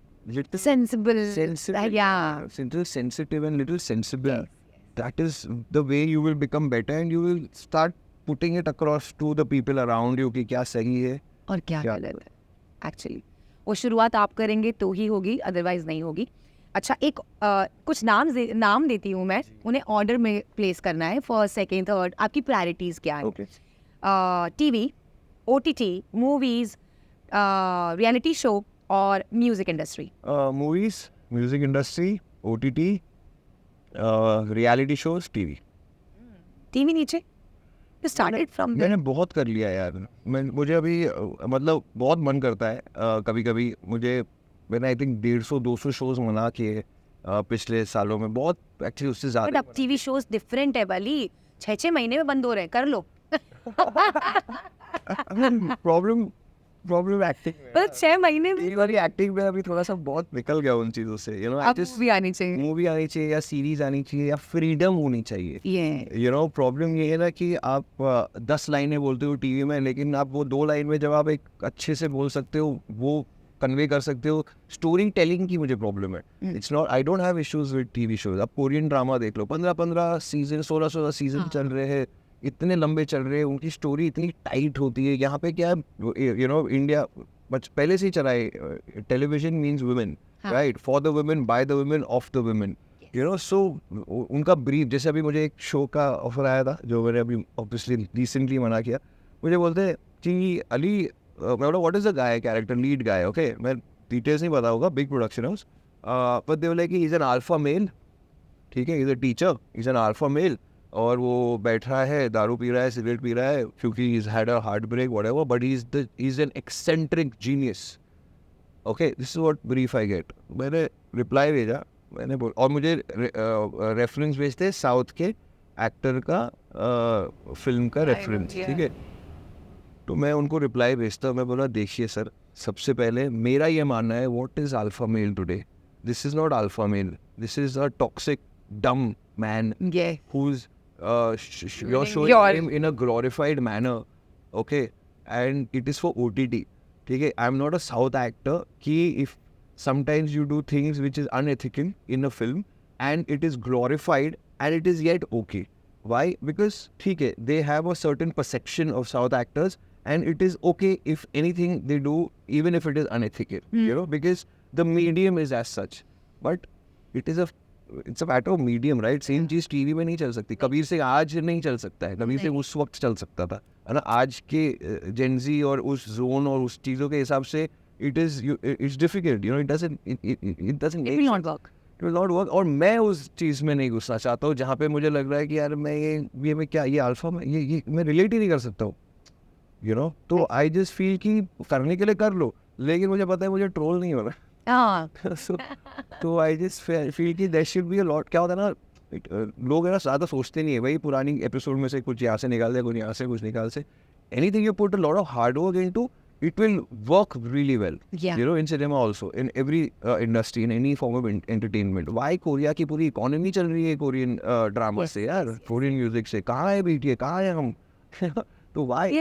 Sensible. sensitive, Yeah. little sensitive and little sensible. Yes. That is the way you will become better, and you will start putting it across to the people around you कि क्या सही है, और क्या क्या गलत है एक्चुअली। वो शुरुआत आप करेंगे तो ही होगी, अदरवाइज नहीं होगी। अच्छा, एक कुछ नाम देती हूँ मैं, उन्हें ऑर्डर में प्लेस करना है, फर्स्ट सेकंड थर्ड, आपकी प्रायोरिटीज क्या है? Okay. TV, OTT, movies, reality show और music industry. Movies, music industry, OTT, reality shows, TV. TV नीचे? You started from there. मैंने बहुत कर लिया यार। मुझे अभी मतलब बहुत मन करता है कभी कभी मुझे। मैंने आई थिंक 150-200 शोज मना किए पिछले सालों में, बहुत एक्चुअली उससे बट ज़्यादा। अब टीवी शोज डिफरेंट है बली, 6-6 महीने में बंद हो रहे हैं, कर लो। प्रॉब्लम एक्टिंग में, मतलब 6 महीने में ये वाली एक्टिंग में अभी थोड़ा सा बहुत निकल गया उन चीज़ों से, यू नो। अब मूवी आनी चाहिए। मूवी आनी चाहिए या सीरीज आनी चाहिए या फ्रीडम होनी चाहिए। ये यू नो प्रॉब्लम ये है ना कि आप 10 लाइनें बोलते हो टीवी में, लेकिन आप वो 2 लाइन में जब आप एक अच्छे से बोल सकते हो, वो कन्वे कर सकते हो। स्टोरी टेलिंग की मुझे प्रॉब्लम है। It's not, I don't have issues with TV shows. आप कोरियन ड्रामा देख लो, 15-15 सीजन, 16-16 सीजन चल रहे हैं, इतने लंबे चल रहे हैं, उनकी स्टोरी इतनी टाइट होती है। यहाँ पे क्या, यू नो, इंडिया पहले से ही चला है, television means women, right, for the women, by the women, of the women, you know. So उनका ब्रीफ, जैसे अभी मुझे एक शो का ऑफर आया था जो मैंने अभी ऑब्वियसली रिसेंटली मना किया। मुझे बोलते हैं कि अली, मैं बोला what is the guy character, lead guy, okay, मैं डिटेल्स नहीं पता होगा, big production house, but they were like he is N alpha male, ठीक है, is a teacher, is an alpha male, और वो बैठा है, दारू पी रहा है, सिगरेट पी रहा है, क्योंकि is had a heart break whatever, but he is an eccentric genius, okay, this is what brief I get. मैंने रिप्लाई भेजा, मैंने बोल, और मुझे रेफरेंस भेजते साउथ के एक्टर का फिल्म का रेफरेंस, ठीक है। तो मैं उनको रिप्लाई भेजता, मैं बोला देखिए सर, सबसे पहले मेरा ये मानना है, what is alpha male today, this is not alpha male, this is a toxic डम man yeah. who's you're showing him in a glorified manner, okay, and it is for OTT, ठीक है। I'm not a South actor कि if sometimes you do things which is unethical in a film and it is glorified and it is yet okay. Why? Because ठीक है, they have a certain perception of South actors and it is okay if anything they do, even if it is unethical, you know, because the medium is as such, but it is a it's a matter of medium, right. Same cheese TV में नहीं चल सकती, कबीर से आज नहीं चल सकता है, कबीर से उस वक्त चल सकता था, है ना। आज के जेंजी और उस जोन और उस चीज़ों के हिसाब से it's difficult, you know, it will not work. और मैं उस चीज़ में नहीं घुसना चाहता हूँ जहाँ पे मुझे लग रहा है कि यार मैं ये मैं क्या, ये अल्फा में ये मैं रिलेट ही नहीं कर सकता हूँ, यू नो। तो आई जस्ट फील कि करने के लिए कर लो, लेकिन मुझे पता है मुझे ट्रोल नहीं होना। तो आई जस्ट फील कि there should be a lot. क्या होता है ना, लोग है ना ज़्यादा सोचते नहीं है, भाई पुरानी एपिसोड में से कुछ यहाँ से निकाल दे, कुछ यहाँ से कुछ निकाल से, anything you put a lot of hard work into, it will work really well. Yeah. You know, in cinema also, in every industry, in any form of entertainment. Why Korea की पूरी इकोनॉमी चल रही है कोरियन ड्रामा से यार, कोरियन म्यूजिक से। कहाँ है बीटीए, कहाँ है हम? तो वाई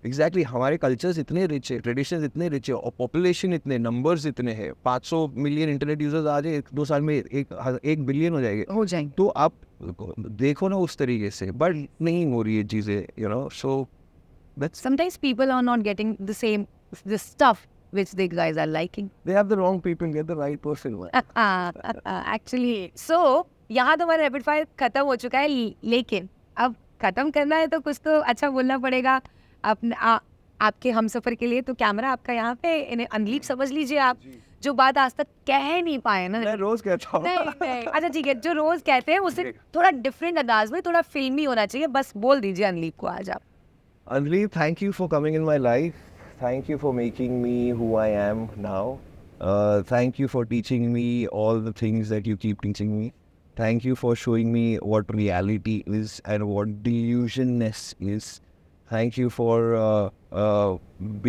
एग्जैक्टली हमारे कल्चर्स इतने रिच है, ट्रेडिशंस इतने रिच है, और पॉपुलेशन इतने, नंबर्स इतने हैं, 500 मिलियन इंटरनेट यूजर्स आ जाए 2 साल में 1 बिलियन हो जाएंगे। तो आप देखो ना उस तरीके से, बट नहीं हो रही है चीज़ें, you know. So sometimes people are not getting the stuff which the guys are liking. They have the wrong people, get the right person. Actually, so यहाँ तो हमारा रैपिड फायर खत्म हो चुका है, लेकिन अब खत्म करना है तो कुछ तो अच्छा बोलना पड़ेगा अपने आपके हमसफर के लिए। तो कैमरा आपका यहाँ पे, इन्हें अनलीप समझ लीजिए आप, जो बात आज तक कह नहीं पाए ना। मैं रोज कहता हूँ। नहीं, अच्छा ठीक है, जो रोज कहते हैं उसे थोड़ा डिफरेंट अंदाज में, थोड़ा फिल्मी होना चाहिए, बस बोल दीजिए अनलीप को आज आप। Anleep, thank you for coming in my life. Thank you for making me who I am now. Thank you for teaching me all the things that you keep teaching me. Thank you for showing me what reality is and what delusionness is. Thank you for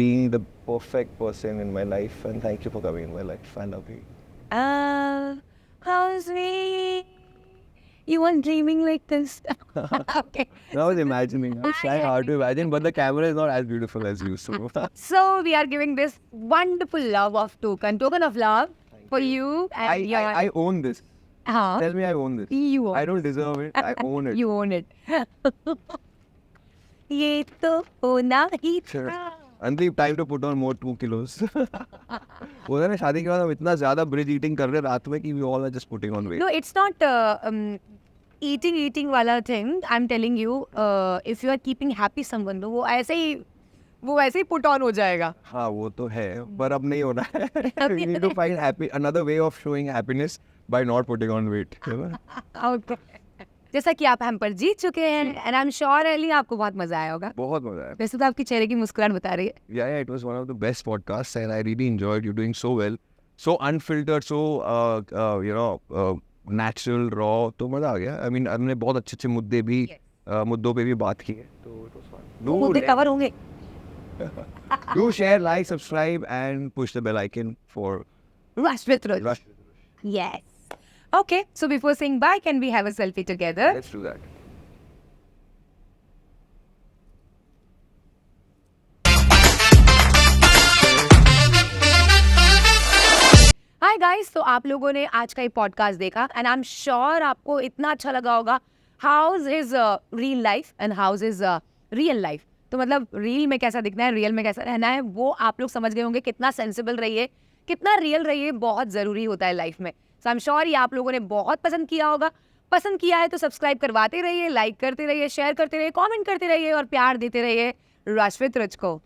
being the perfect person in my life, and thank you for coming in my life. I love you. How's me? You weren't dreaming like this. Okay. I was imagining. I was trying hard to imagine, but the camera is not as beautiful as you. So we are giving this wonderful love of token of love for you. And I own this. Tell me I own this. You own. I don't deserve it. I own it. You own it. ये तो होना ही था। Anleep, time to put on more 2 kilos. वो ना शादी के बाद हम इतना ज़्यादा ब्रिज ईटिंग कर रहे हैं रात में कि we all are just putting on weight. No, it's not eating वाला thing. I'm telling you, if you are keeping happy someone, तो वो ऐसे ही put on हो जाएगा। हाँ वो तो है, पर अब नहीं होना है। We need to find another way of showing happiness by not putting on weight. Okay. जैसा कि आप हम पर जीत चुके हैं and I am sure Ali आपको बहुत मजा आया होगा। बहुत मजा आया। वैसे तो आपकी चेहरे की मुस्कुराहट बता रही है। Yeah, it was one of the best podcasts, and I really enjoyed. You're doing so well, so unfiltered, so natural, raw. तो मजा आ गया। I mean, हमने बहुत अच्छे मुद्दे भी मुद्दों पे भी बात की है, तो it was fun. मुद्दे कवर होंगे। Do share, like, subscribe, and push the bell icon for Rush with Ruch. Rush. Yes. Okay, so before saying bye, can we have a selfie together? Let's do that. Hi guys, तो आप लोगों ने आज का ये पॉडकास्ट देखा एंड आई एम श्योर आपको इतना अच्छा लगा होगा। House is real life and house is real life. तो मतलब रील में कैसा दिखना है, रियल में कैसा रहना है, वो आप लोग समझ गए होंगे। कितना सेंसिबल रहिए, कितना रियल रहिए, बहुत ज़रूरी होता है लाइफ में। सो आई एम श्योर ये आप लोगों ने बहुत पसंद किया होगा। पसंद किया है तो सब्सक्राइब करवाते रहिए, लाइक करते रहिए, शेयर करते रहिए, कमेंट करते रहिए और प्यार देते रहिए रश विद रुच को।